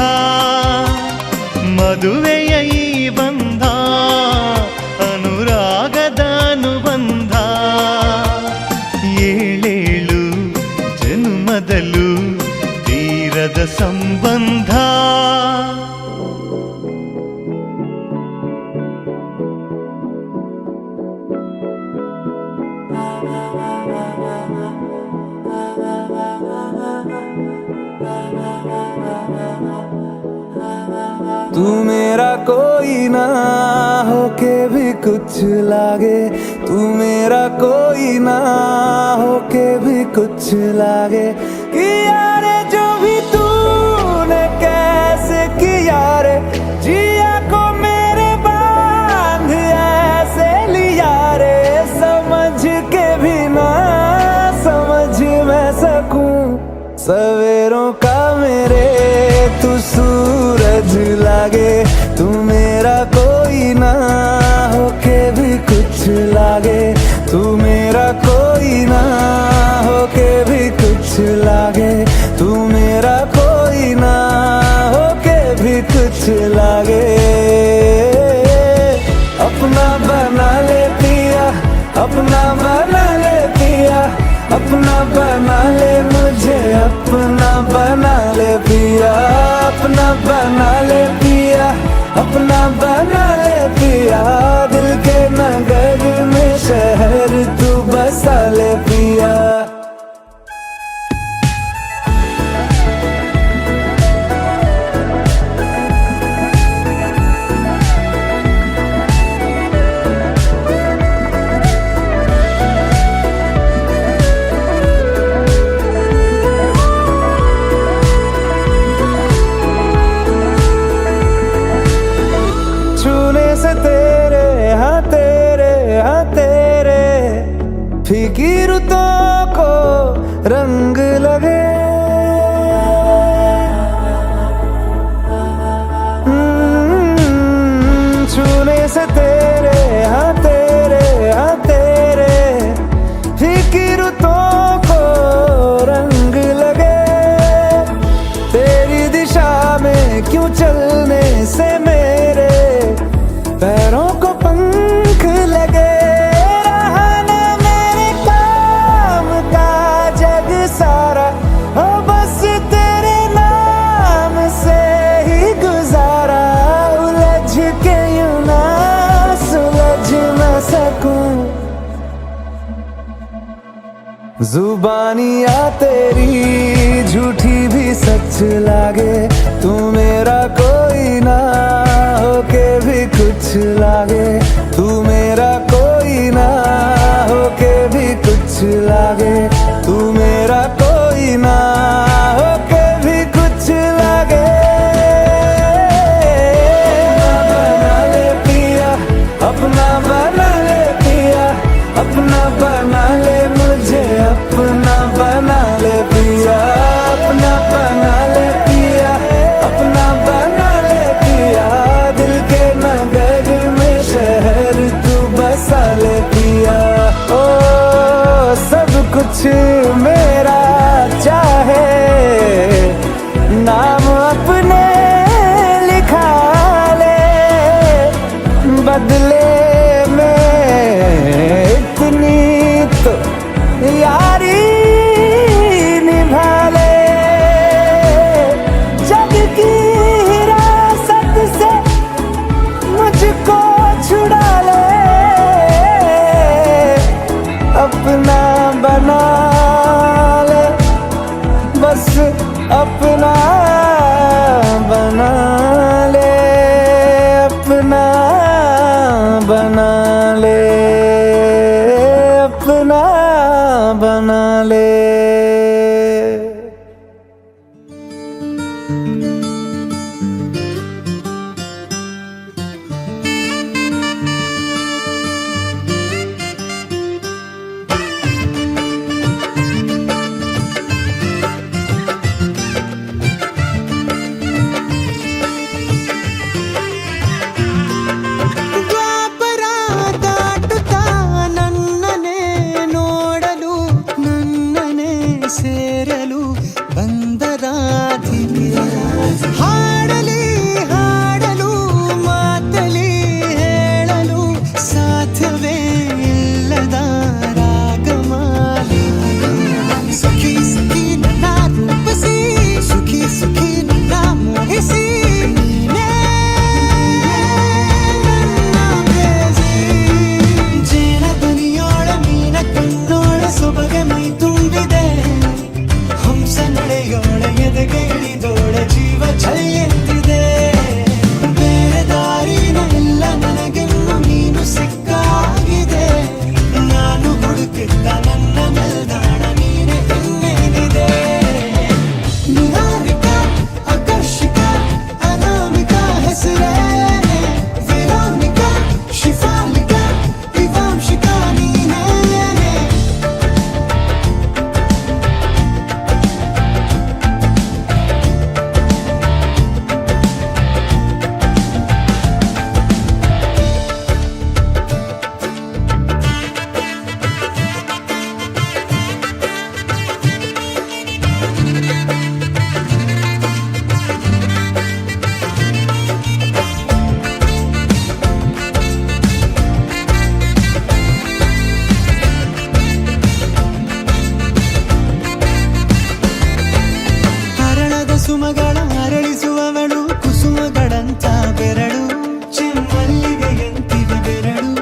ಮದುವೆಯ ಈ ಬಂಧ ಅನುರಾಗದ ಅನುಬಂಧ ಏಳೇಳು ಜನ್ಮದಲು ತೀರದ ಸಂಬಂಧ. तू मेरा कोई ना होके भी कुछ लागे. तू मेरा कोई ना होके भी कुछ लागे. किया रे जो भी तूने कैसे किया रे. जिया को मेरे बांध ऐसे लिया रे. समझ के भी ना समझ मैं सकूं सवेरों का मेरे तू सूरज लागे. तू मेरा कोई ना होके भी कुछ लागे. तू मेरा कोई ना होके भी कुछ लागे. तू मेरा कोई ना होके भी कुछ लागे. अपना बना ले पिया, अपना बना ले पिया, अपना फीकी रुतों को रंग लगे, छूने से तेरे हाँ तेरे फीकी रुतों को रंग लगे, तेरी दिशा में क्यों चलने से मेरे पैरों को पंख लगे, रहा ना मेरे काम का जग सारा, हो बस तेरे नाम से ही गुजारा, उलझ के यूं ना सुलझ न सकूं, जुबानियाँ तेरी झूठी भी सच लागे, तू मेरा कोई ना होके भी कुछ लागे, तू मेरा कोई ना होके भी कुछ लागे, तू मेरा कोई ना होके भी कुछ लागे, बना ले पिया अपना, बना ले पिया अपना, बना ले मुझे अपना, बना ले पिया अपना, बना ले पिया अपना, बना ले पिया, दिल के नगर में शहर तू बसा ले पिया, ओ सब कुछ मेरा चाहे, नाम अपने लिखा ले, बदले तो यारी निभा ले, जग की हिरासत से मुझको छुड़ा ले, अपना बना ले, बस अपना बना ले, अपना बना ले, अपना बना ले। ಸೇರಲು ಬಂದರಾಧಿನಿ ಹಾಡಲಿ ಹಾಡಲು ಮಾತಲಿ ಹೇಳಲು ಸಾಧ್ಯವೇ ಇಲ್ಲದ ರಾಗಮಾಲಿ ಸಖಿ ಸಖಿ ನನ್ನ ರೂಪಸಿ ಸುಖಿ ಸುಖಿ ನನ್ನ ಮೋಹಿಸಿ ಜೇನ ದನಿಯೋಳ ಮೀನ ಕಣ್ಣೋಳ ಸೊಬಗೆ ಮೈ ತುಂಬಿದೆ ಹಂಸ ನಡೆಯೋಳ ಎದೆಗೆ ಇಳಿದೋಳ ಜೀವ ಛಲ್ಲೆಂದಿದೆ ಬೇರೆ ದಾರಿನ ಇಲ್ಲ ನನಗೆನ್ನು ನೀನು ಸಿಕ್ಕಾಗಿದೆ ನಾನು ಹುಡುಕಿದ್ದ ನನ್ನ ನಿಲ್ದಾಣ ನೀನೆ ಇನ್ನೇನಿದೆ ನಿಹಾರಿಕ ಆಕರ್ಷಿಕ ಅನಾಮಿಕ ಹೆಸರೇ ವಿರಾಮಿಕ ಶಿಫಾಲಿಕ ವಿವಾಂಶಿಕ ನೀನೇ ಹರಳದ ಸುಮಗಳ ಅರಳಿಸುವವಳು ಕುಸುಮಗಳಂತ ಬೆರಳು ಚೆಮ್ಮಲ್ಲಿಗೆಯಂತಿವೆ ಬೆರಳು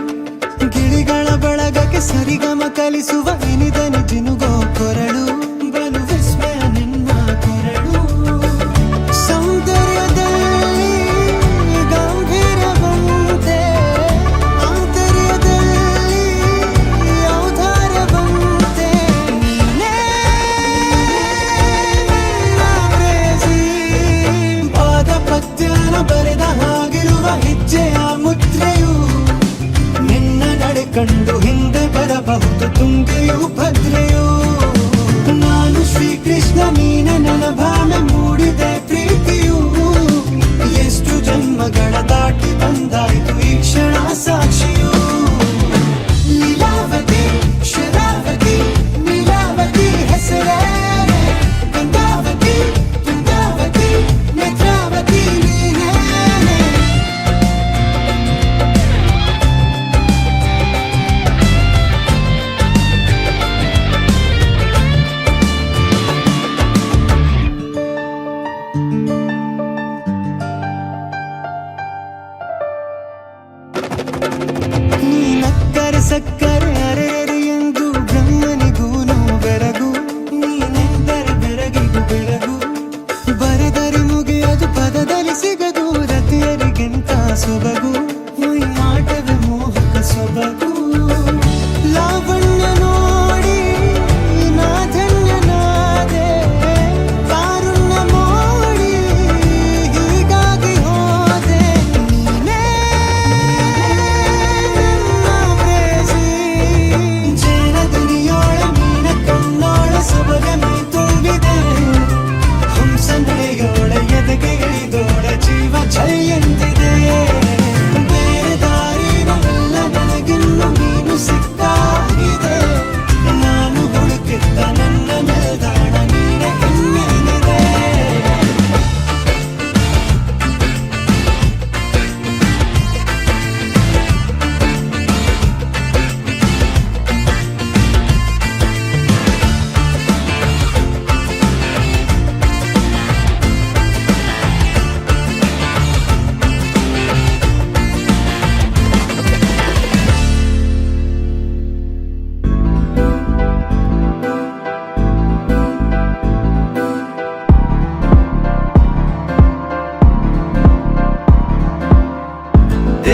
ಗಿಳಿಗಳ ಬಳಗಕ್ಕೆ ಸರಿಗಮ ಕಲಿಸುವ ಇನಿದನಿ ಜಿನುಗೋ ಕೊರಳು ಬಲು ವಿಸ್ಮಯ ನಿನ್ನ ಕೊರಳು ಸೌಂದರ್ಯದಲ್ಲಿ ಗಂಭೀರವಂತೆ ಆಂತರ್ಯದಲ್ಲಿ ಔದಾರ್ಯವಂತೆ ನೀನೇ ಪಾದ ಪದ್ಯನ ಬರೆದ ಹಾಗಿರುವ ಹೆಜ್ಜೆಯ ಮುದ್ರೆಯು ನಿನ್ನ ನಡೆ ಕಂಡು ಹಿಂದೆ ಬರಬಹುದು ತುಂಗೆ ತಾರೆಯು ಭದ್ರೆಯು ನಾನು ಶ್ರೀಕೃಷ್ಣ ನೀನೆ ನನ್ನ ಭಾಮೆ ಮೂಡಿದೆ ಪ್ರೀತಿಯು ಎಷ್ಟು ಜನ್ಮಗಳ ದಾಟಿ ಬಂದಾಯ್ತು ಈ ಕ್ಷಣ ಸಾಕ್ಷಿಯು ಲೀಲಾವತಿ ಶರಾವತಿ ನೀಲಾವತಿ ಹೆಸರೇ ಗಂಗಾವತಿ ತುಂಗಾವತಿ ನೇತ್ರಾವತಿ ನೀನೇ ನೀನಕ್ಕರೆ ಸಕ್ಕರೆ ಅರೆರೆ ಎಂದು ಬ್ರಹ್ಮನಿಗೂನು ಬೆರಗು ನೀನೆಂದರೆ ಬೆರಗಿಗೂ ಬೆರಗು ಬರೆದರೆ ಮುಗಿಯದು ಪದದಲ್ಲಿ ಸಿಗದು ರತಿಯರಿಗಿಂತ ಸೊಬಗು ಈ ಮಾಟವೇ ಮೋಹಕ ಸೊಬಗು ಲಾವಣ್ಯ ನೋಡಿ ನಾ ಧನ್ಯನಾದೆ ಕಾರುಣ್ಯ ಮೋಡಿ ಹೀಗಾಗಿ ಹೋದೆ ನೀನೇ ಜೇನ ದುನಿಯೋಳ ಮೀನ ಕಣ್ಣೋಳ ಸೊಬಗ ಮೈ ತುಂಬಿದೆ ಹಂಸ ನಡೆಯೋಳ ಎದೆಗೆ ಇಳಿದೋಳ ಜೀವ ಛೈ ಎಂದಿದೆ ಬೇರೆ ದಾರಿನಲ್ಲ ನನಗಿನ್ನು ನೀನು ಸಿಕ್ಕಾಗಿದೆ ನಾನು ಹುಡುಕಿದ್ದ ನನ್ನ ನಿಲ್ದಾಣ ನೀನೆ ಇನ್ನೇನಿದೆ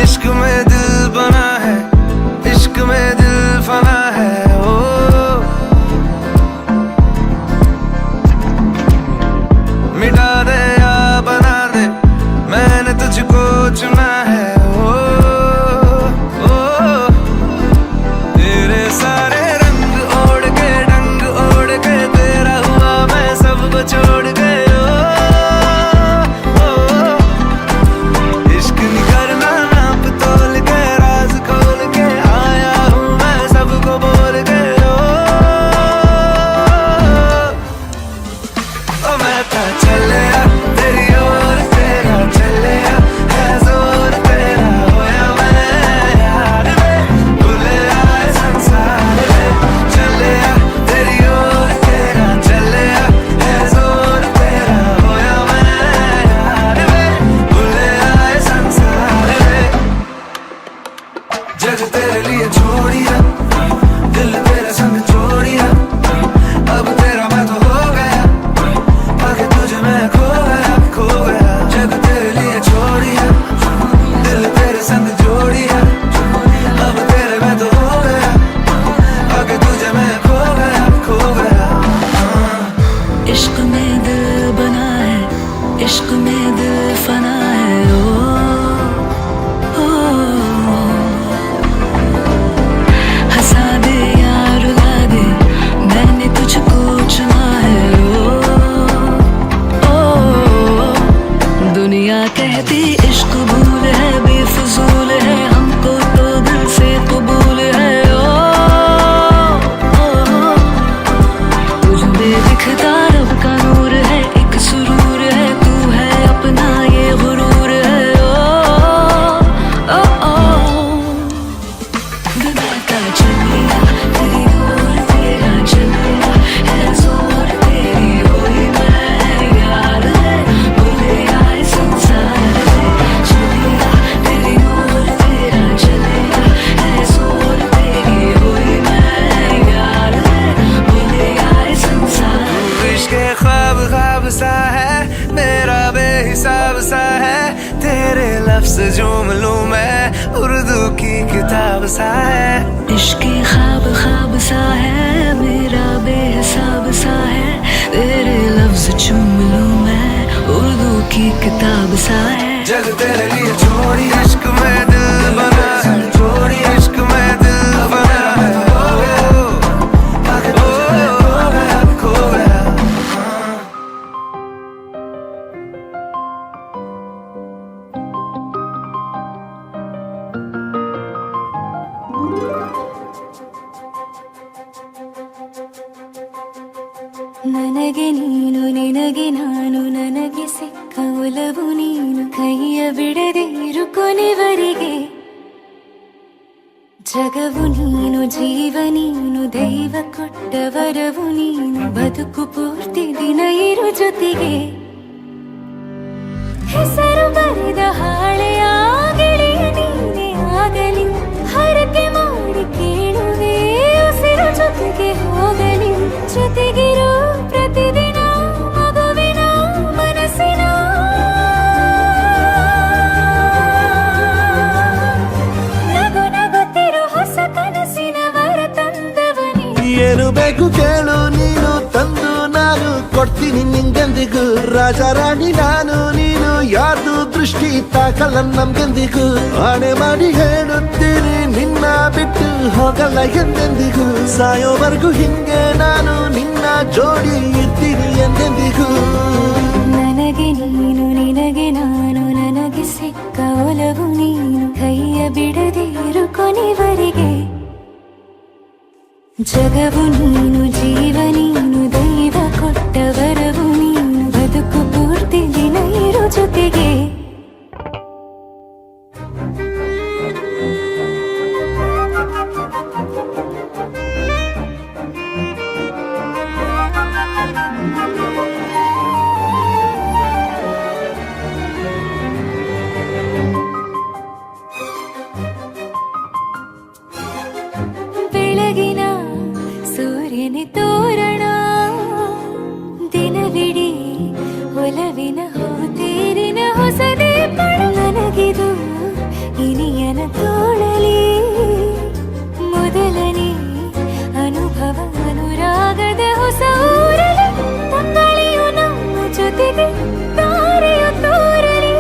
इश्क में दिल बना है इश्क में दिल फना है ओ मिटा दे या बना दे मैंने तुझको चुना है ओ तेरे सारे रंग ओढ़ के डंग ओढ़ के तेरा हुआ मैं सबको छोड़ के इश्क नहीं करना नाप तोल के राज खोल के आया हूँ मैं सबको बोल के ओ मैं तो चलिया तेरी ओर तेरा चलिया है जोर तेरा होया मैं यार वे भूले आए संसार में चलिया तेरी ओर तेरा चलिया है जोर तेरा होया मैं यार वे भूले आए संसार में जग तेरे लिए छोड़िया दिल तेरे संग छोड़िया अब तेरा मैं तो हो गया आगे तुझे मैं खो गया जग तेरे लिए छोड़िया दिल तेरे संग जोड़िया अब तेरे मैं तो हो गया आगे तुझे मैं खो गया इश्क में दिल बना है इश्क में दिल फना है ओ हंसा दे या रुला दे मैंने तुझको चुना है ओ दुनिया कहती इश्क भूल है बेफजूल है हमको तो दिल से कबूल है तुझ में दिखता रब का नूर है एक सुरूर है तू है अपना ये गुरूर है दुनिया चलिया तेरी ओर तेरा चलिया है जोर तेरी होई मैं यार है भूले आए संसार में चलिया तेरी ओर तेरा चलिया है जोर तेरी होई मैं यार है भूले आए संसार इश्क ख्वाब ख्वाब सा है मेरा बेहिसाब सा है तेरे लफ्ज झूम लूं मैं उर्दू की किताब सा है इश्क ख्वाब ख्वाब सा है मेरा बेहिसाब सा है तेरे लफ्ज चूम लूं मैं उर्दू की किताब सा है जग तेरे लिए छोड़ी इश्क में दिल बना है छोड़ी इश्क में दिल बना है ನನಗೆ ನೀನು ನಿನಗೆ ನಾನು ನನಗೆ ಸಿಕ್ಕ ಒಲವು ನೀನು ಕೈಯ ಬಿಡದೆ ಇರು ಕೊನೆವರೆಗೆ ಜಗವು ನೀನು ಜೀವ ನೀನು ದೈವ ಕೊಟ್ಟ ವರವು ನೀನು ಬದುಕು ಪೂರ್ತಿ ದಿನ ಇರು ಜೊತೆಗೆ ಹೆಸರು ಬರೆದ ಹಾಳೆಯ ಗೆಳೆಯ ನೀನೇ ಆಗಲಿ ಹರಕೆ ಮಾಡಿ ಕೇಳುವೆ ಉಸಿರು ಜೊತೆಗೆ ಹೋಗಲಿ ಜೊತೆಗಿರೋ ಪ್ರತಿದಿನ ಮಗುವಿನ ಮನಸ್ಸಿನ ನಗು ನಗುತ್ತಿರೋ ಹೊಸ ಕನಸಿನ ವರ ತಂದವನೇ ಏನು ಬೇಕು ಕೇಳು ನೀನು ತಂದು ನಾನು ಕೊಡ್ತೀನಿ ನಿಂಗೆಂದಿಗೂ ರಾಜ ರಾಣಿ ನಾನು ನೀನು ಯಾರ್ದು ದೃಷ್ಟಿ ತಾಕಲ್ಲ ನಮ್ಗೆಂದಿಗೂ ಆಣೆ ಮಾಡಿ ಹೇಳುತ್ತೀನಿ ನಿನ್ನ ಬಿಟ್ಟು ಹೋಗಲ್ಲ ಎಂದೆಂದಿಗೂ ಸಾಯೋವರೆಗೂ ಹಿಂಗೆ ನಾನು ನಿನ್ನ ಜೋಡಿ ಇರ್ತೀನಿ ಎಂದೆಂದಿಗೂ ನನಗೆ ನೀನು ನಿನಗೆ ನಾನು ನನಗೆ ಸಿಕ್ಕ ಒಲವು ನೀನು ಕೈಯ ಬಿಡದೆ ಇರು ಕೊನೆವರೆಗೆ ಜಗವು ನೀನು ಜೀವ ನೀನು ದೈವ ಕೊಟ್ಟ ವರವು ನೀನು ಬದುಕು ಪೂರ್ತಿ ದಿನ ಇರು ಜೊತೆಗೆ ಬೆಳಗಿನ ಸೂರ್ಯನ ತೋರಣ ದಿನವಿಡೀ ಒಲವಿನ ಹೋತೇರಿನ ಹೊಸದೇ ಪಡ ನನಗಿದು ಇನಿಯನ ತೋಳಲಿ ಮೊದಲನೇ ಅನುಭವ ಅನುರಾಗದ ಹೊಸ ಊರಲಿ ತಂಗಳಿಯು ನಮ್ಮ ಜೊತೆಗೆ ತಾರೆಯು ತೋರಲಿ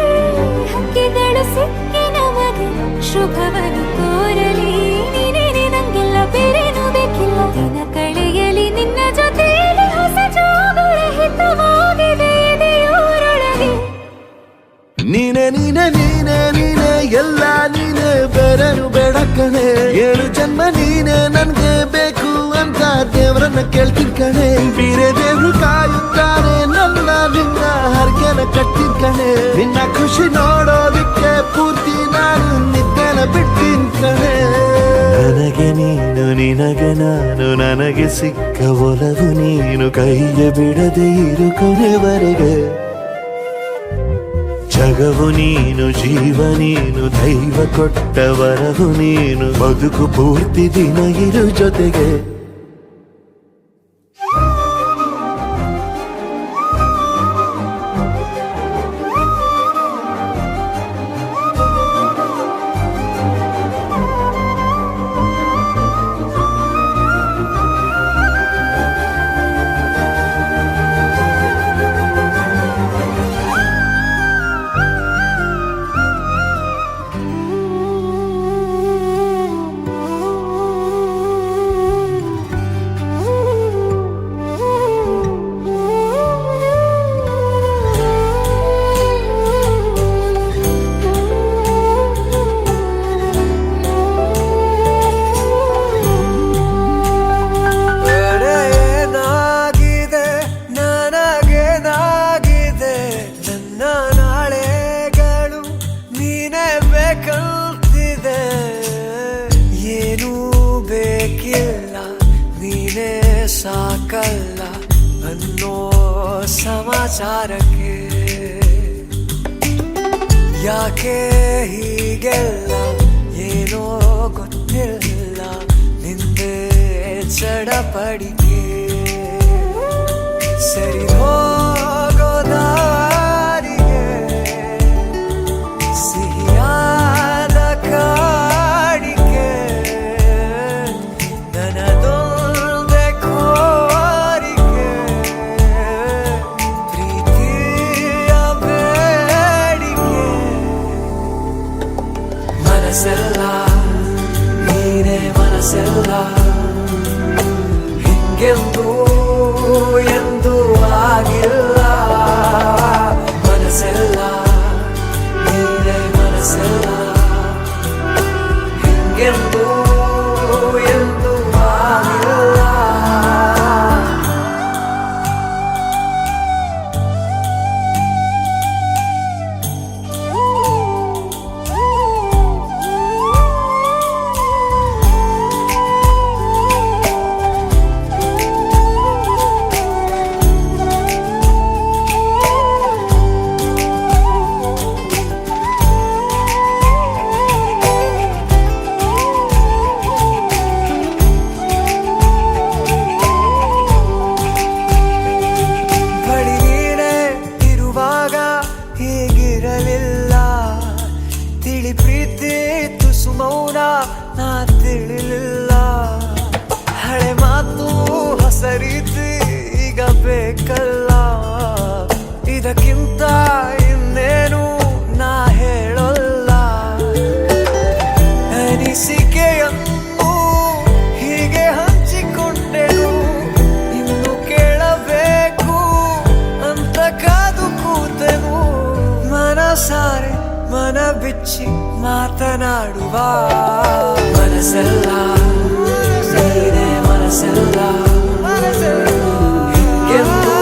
ಹಕ್ಕಿಗಳು ಸಿಕ್ಕಿ ನಮಗೆ ಶುಭವನ್ನು ಕೋರಲಿ ನೀನೇನೆ ನಂಗೆಲ್ಲ ಬೇರೇನು ಬೇಕಿಲ್ಲ ದಿನ ಕಳೆಯಲಿ ನಿನ್ನ ಜೊತೆಯಲ್ಲಿ ಹೊಸ ಜೋಗುಳ ಹಿತವಾಗಿದೆ ಇದೆಯೋರೊಳಗೆ ನೀನೆ ನೀನೆ ನೀನೆ ನೀನೆ ಎಲ್ಲ ನೀನೆ ಬೇರೆನು ಬೇಡ ಕಣೆ ಏಳು ಜನ್ಮ ನೀನೆ ನನ್ಗೆ ಬೇಕು ಅಂತ ದೇವರನ್ನ ಕೇಳ್ತೀನಿ ಕಣೆ ಬೇರೆ ದೇವ್ರು ಕಾಯುತ್ತಾನೆ ನನ್ನ ನಿನ್ನ ಹರ್ಗೆನ ಕಟ್ಟಿನ ಕಣೆ ನಿನ್ನ ಖುಷಿ ನೋಡೋದಿಕ್ಕೆ ಪೂರ್ತಿ ನಾನು ನಿದ್ದೆನ ಬಿಟ್ಟಿನ ಕಣೆ ನನಗೆ ನೀನು ನಿನಗೆ ನಾನು ನನಗೆ ಸಿಕ್ಕ ಒಲವು ನೀನು ಕೈಯ ಬಿಡದೆ ಇರು ಕೊನೆವರೆಗೆ ಜಗವು ನೀನು ಜೀವ ನೀನು ದೈವ ಕೊಟ್ಟ ವರವು ನೀನು ಬದುಕು ಪೂರ್ತಿ ದಿನ ಇರು ಜೊತೆಗೆ ಏನಾಗಿದೆ ನನಗೇನಾಗಿದೆ ನನ್ನ ನಾಳೆಗಳು ನೀನೇ ಬೇಕಂತಿದೆ ಏನೂ ಬೇಕಿಲ್ಲ ನೀನೇ ಸಾಕಲ್ಲ ಅನ್ನೋ ಸಮಾಚಾರಕ್ಕೆ ಯಾಕೆ ಹೀಗೆಲ್ಲ ಏನೋ ಗೊತ್ತಿಲ್ಲ ನಿಂದೆ ಚಡಪಡಿಕೆ ಸರಿ ಹೋಗೋ ದಾರಿಗೆ ಸಿಹಿಯಾದ ಕಾಡಿಕೆ ನನ್ನದೊಂದೇ ಕೋರಿಕೆ ಪ್ರೀತಿಯ ಬೇಡಿಕೆ ಮನಸ್ಸೆಲ್ಲ ನೀನೇ ಮನಸ್ಸೆಲ್ಲ ಹಿಂಗೆಂದೂ ಎಂದು ಆಗಿಲ್ಲ ಮನಸ್ಸೆಲ್ಲ ನೀನೇ ಮನಸ್ಸೆಲ್ಲ ಹಿಂಗೆಂದೂ ಎಂದು ಆಗಿಲ್ಲ ಮಾತು ಹೊಸ ರೀತಿ ಈಗ ಬೇಕಲ್ಲ, ಇದಕ್ಕಿಂತ ಇನ್ನೇನು ನಾ ಹೇಳೋಲ್ಲ. ಅನಿಸಿಕೆಯನ್ನು ಹೀಗೆ ಹಂಚಿಕೊಂಡೆನು, ಇನ್ನು ಕೇಳಬೇಕು ಅಂತ ಕಾದು ಕೂತೆನು. ಮನಸಾರೆ ಮನ ಬಿಚ್ಚಿ ಮಾತನಾಡುವ ಮನಸ್ಸೆಲ್ಲ ನೀನೇ, ಮನಸ್ಸೆಲ್ಲ ಹಿಂಗೆಂದೂ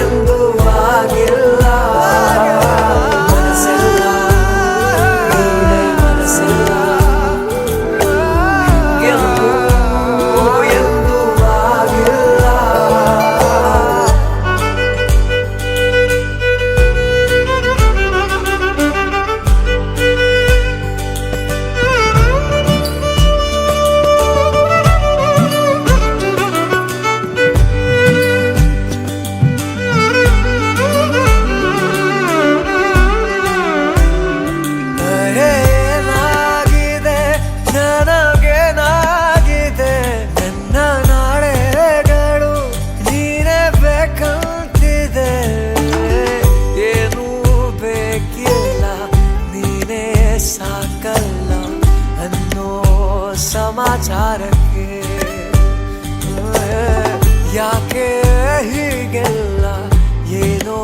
ಎಂದೂ ಆಗಿಲ್ಲ. ಮನಸ್ಸೆಲ್ಲ ನೀನೇ, ಮನಸ್ಸೆಲ್ಲ ಹಿಂಗೆಂದೂ ಎಂದೂ ಆಗಿಲ್ಲ. ಏನಾಗಿದೆ ನನಗೇನಾಗಿದೆ, ನನ್ನ ನಾಳೆಗಳು ನೀನೇ ಬೇಕಂತಿದೆ. ಏನೂ ಬೇಕಿಲ್ಲ ನೀನೇ ಸಾಕಲ್ಲ ಅನ್ನೋ ಸಮಾಚಾರಕ್ಕೆ ಯಾಕೆ ಹೀಗೆಲ್ಲ ಏನೋ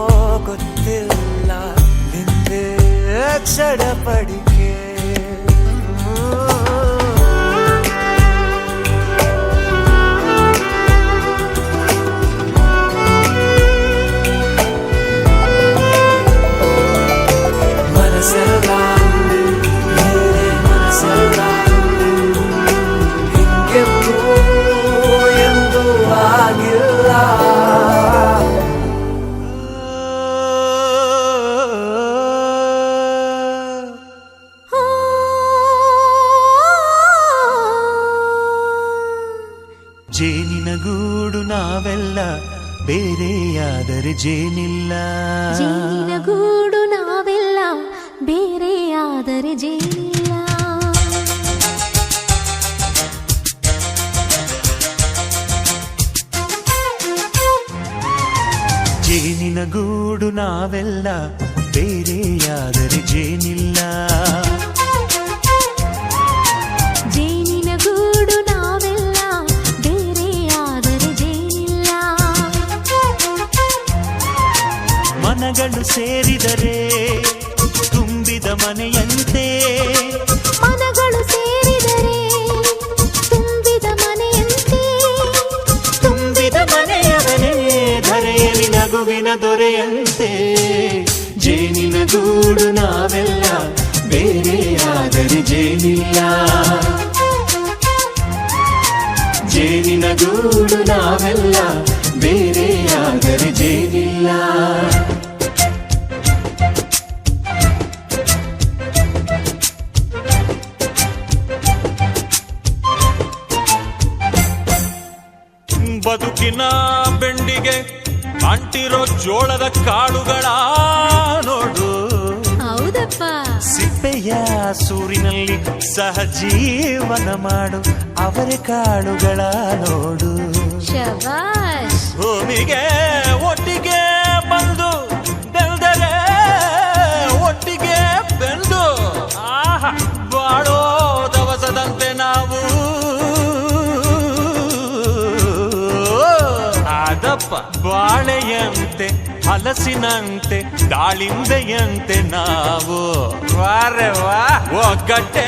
ಗೊತ್ತಿಲ್ಲ ನಿಂದೆ ಚಡಪಡಿಕೆ. ಮನಸ್ಸೆಲ್ಲ ನೀನೇ, ಮನಸ್ಸೆಲ್ಲ ಹಿಂಗೆಂದೂ ಎಂದೂ ಆಗಿಲ್ಲ. ಜೇನಿನ ಗೂಡು ನಾವೆಲ್ಲ ಬೇರೆಯಾದರೆ ಜೇನಿಲ್ಲ. ಜೇನಿನ ಗೂಡು ನಾವೆಲ್ಲ ಬೇರೆಯಾದರೆ ಜೇನಿಲ್ಲ. ಜೇನಿನ ಗೂಡು ನಾವೆಲ್ಲ ಬೇರೆಯಾದರೆ ಜೇನಿಲ್ಲ. ಜೇನಿನ ಗೂಡು ನಾವೆಲ್ಲ ಬೇರೆಯಾದರೆ ಜೇನಿಲ್ಲ. ಮನಗಳು ಸೇರಿದರೆ ತುಂಬಿದ ಮನೆಯಂತೆ, ಮನಗಳು ಸೇರಿದರೆ ತುಂಬಿದ ಮನೆಯಂತೆ, ತುಂಬಿದ ಮನೆಯವನೇ ಧರೆಯಲ್ಲಿ ನಗುವಿನ ದೊರೆಯಂತೆ. ಜೇನಿನ ಗೂಡು ನಾವೆಲ್ಲ ಬೇರೆಯಾದರೆ ಜೇನಿಲ್ಲ. ಜೇನಿನ ಗೂಡು ನಾವೆಲ್ಲ ಬೇರೆಯಾದರೆ ಜೇನಿಲ್ಲ. ಬದುಕಿನ ಬೆಂಡಿಗೆ ಅಂಟಿರೋ ಜೋಳದ ಕಾಳುಗಳ ನೋಡು, ಹೌದಪ್ಪ. ಸಿಪ್ಪೆಯ ಸೂರಿನಲ್ಲಿ ಸಹಜೀವನ ಮಾಡು ಅವರೆ ಕಾಳುಗಳ ನೋಡು. ಶಬಾಷ್. ಭೂಮಿಗೆ ಒಟ್ಟಿಗೆ ಬಂದು ಬೆಳೆದರೆ ಒಟ್ಟಿಗೆ ಬೆಂದು ಆಹಾ ಬಾಳೋ ದವಸದಂತೆ ನಾವು. ಅದಪ್ಪ ಬಾಳೆಯಂತೆ ಹಲಸಿನಂತೆ ದಾಳಿಂಬೆಯಂತೆ ನಾವು. ವಾರೆ ವಾ ಒಗ್ಗಟ್ಟೆ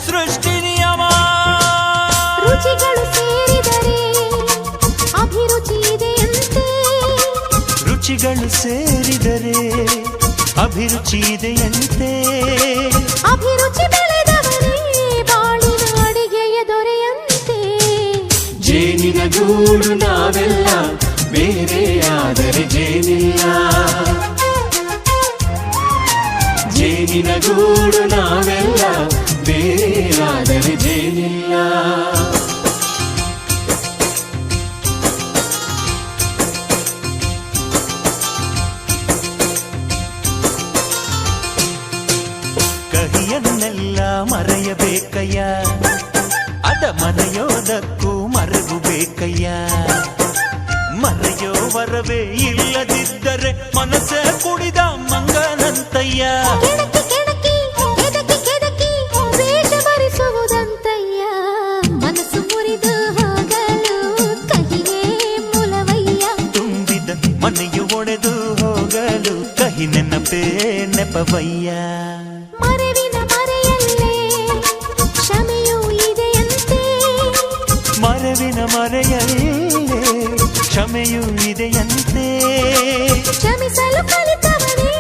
ಸೃಷ್ಟಿ ನಿಯಮ. ರುಚಿಗಳು ಸೇರಿದರೆ ಅಭಿರುಚಿ ಇದೆಯಂತೆ. ರುಚಿಗಳು ಸೇರಿದರೆ ಅಭಿರುಚಿ ಇದೆಯಂತೆ. ಅಭಿರುಚಿ ಬೆಳೆದವನೇ ಬಾಳಿನ ಅಡಿಗೆಯ ದೊರೆಯಂತೆ. ಜೇನಿನ ಗೂಡು ನಾವೆಲ್ಲ ಬೇರೆಯಾದರೆ ಜೇನಿಲ್ಲ. ಜೇನಿನ ಗೂಡು ನಾವೆಲ್ಲ ಬೇರೆಯಾದರೆ ಜೇನಿಲ್ಲ. ಕಹಿಯನ್ನೆಲ್ಲ ಮರೆಯಬೇಕಯ್ಯ, ಅದ ಮರೆಯೋದಕ್ಕೂ ಬೇಕಯ್ಯ. ಮರೆಯೋ ವರವೇ ಇಲ್ಲದಿದ್ದರೆ ಮನಸ್ಸೇ ಕುಡಿದ ಮಂಗನಂತಯ್ಯ. ಕೆಣಕಿ ಕೆಣಕಿ ಕೆದಕಿ ಕೆದಕಿ ವೇಷ ಭರಿಸುವುದಂತಯ್ಯ. ಮನಸ್ಸು ಮುರಿದು ಹೋಗಲು ಕಹಿಯೇ ಮೂಲವಯ್ಯ. ತುಂಬಿದ ಮನೆಯು ಒಡೆದು ಹೋಗಲು ಕಹಿ ನೆನಪೇ ನೆಪವಯ್ಯ. ಮರೆವಿನ ಮರೆಯಲ್ಲೇ ಕ್ಷಮೆಯೂ ಇದೆಯಂತೆ. ಮರೆವಿನ ಮರೆಯಲ್ಲೇ ಕ್ಷಮೆಯೂ ಇದೆಯಂತೆ. ಕ್ಷಮಿಸಲು ಕಲಿತವನೇ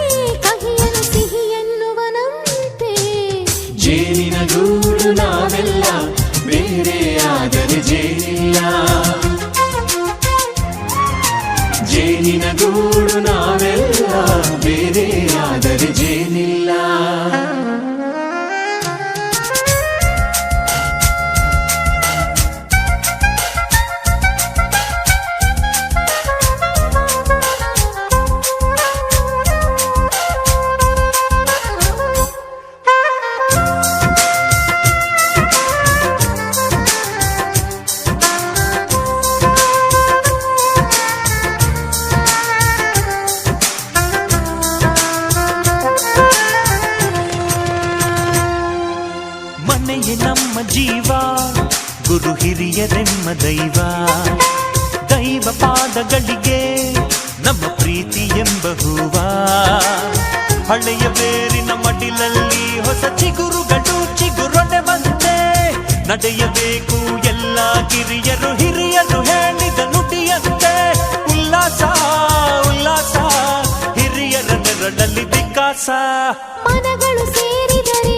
ಕಹಿಯನು ಸಿಹಿ ಎನ್ನುವನಂತೆ. ಜೇನಿನ ಗೂಡು ನಾವೆಲ್ಲ ಬೇರೆ ಆದರೆ ಜೇನಿಲ್ಲ. ಜೇನಿನ ಗೂಡು ನಾವೆಲ್ಲ ಬೇರೆ ಆದರೆ ಜೇನಿಲ್ಲ. ಮನೆಯೇ ನಮ್ಮ ಜೀವ, ಗುರು ಹಿರಿಯರೆಮ್ಮ ದೈವ. ದೈವ ಪಾದಗಳಿಗೆ ನಮ್ಮ ಪ್ರೀತಿ ಎಂಬ ಹೂವ. ಹಳೆಯ ಬೇರಿನ ಮಡಿಲಲ್ಲಿ ಹೊಸ ಚಿಗುರುಗಳು ಚಿಗುರೊಡೆ ಬಂದೆ. ನಡೆಯಬೇಕು ಎಲ್ಲ ಕಿರಿಯರು ಹಿರಿಯರು ಹೇಳಿದ ನುಡಿಯಂತೆ. ಉಲ್ಲಾಸ ಉಲ್ಲಾಸ ಹಿರಿಯರ ನೆರಳಲ್ಲಿ ವಿಕಾಸ. ಮನಗಳು ಸೇರಿದರೆ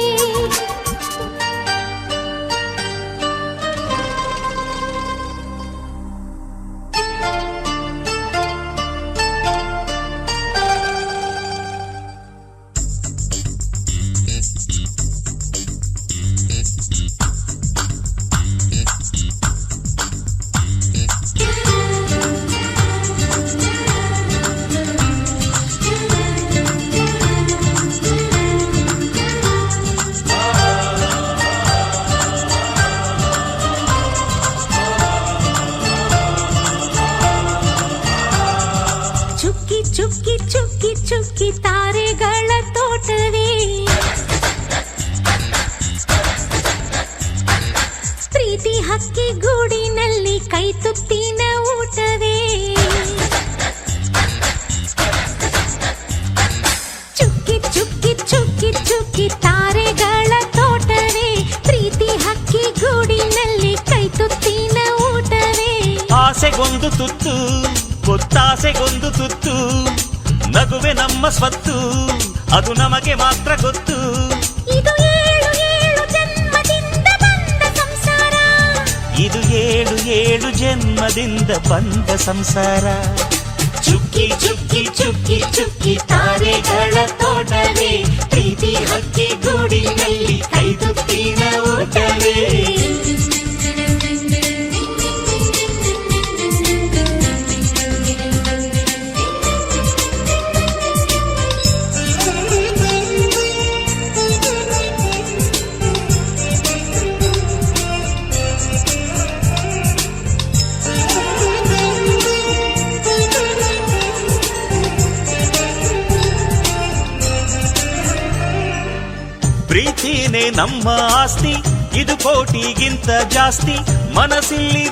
ಚುಕ್ಕಿ ಚುಕ್ಕಿ ಚುಕ್ಕಿ ಚುಕ್ಕಿ ತಾರೆಗಳ ತೋಟವೇ. ಪ್ರೀತಿ ಹಕ್ಕಿ ಗೂಡಿನಲ್ಲಿ ಕೈ ತುತ್ತಿನ ಊಟವೇ. ಚುಕ್ಕಿ ಚುಕ್ಕಿ ಚುಕ್ಕಿ ಚುಕ್ಕಿ ತಾರೆಗಳ ತೋಟವೇ. ಪ್ರೀತಿ ಹಕ್ಕಿ ಗೂಡಿನಲ್ಲಿ ಕೈ ತುತ್ತಿನ ಊಟವೇ. ಆಸೆಗೊಂದು ತುತ್ತು ಗೊತ್ತಾಸೆಗೊಂದು ತುತ್ತು. ನಗುವೆ ನಮ್ಮ ಸ್ವತ್ತು, ಅದು ನಮಗೆ ಮಾತ್ರ ಗೊತ್ತು. ಇದು ಏಳು ಏಳು ಜನ್ಮದಿಂದ ಬಂದ ಸಂಸಾರ. ಇದು ಏಳು ಏಳು ಜನ್ಮದಿಂದ ಬಂದ ಸಂಸಾರ. ಚುಕ್ಕಿ ಚುಕ್ಕಿ ಚುಕ್ಕಿ ಚುಕ್ಕಿ ತಾರೆಗಳ ತೋಟವೇ. ಪ್ರೀತಿ ಹಕ್ಕಿ ಗೂಡಿನಲ್ಲಿ ಕೈ ತುತ್ತಿನ ಊಟವೇ. ಪ್ರೀತಿನೇ ನಮ್ಮ ಆಸ್ತಿ, ಇದು ಕೋಟಿಗಿಂತ ಜಾಸ್ತಿ. ಮನಸ್ಸಿಲ್ಲಿ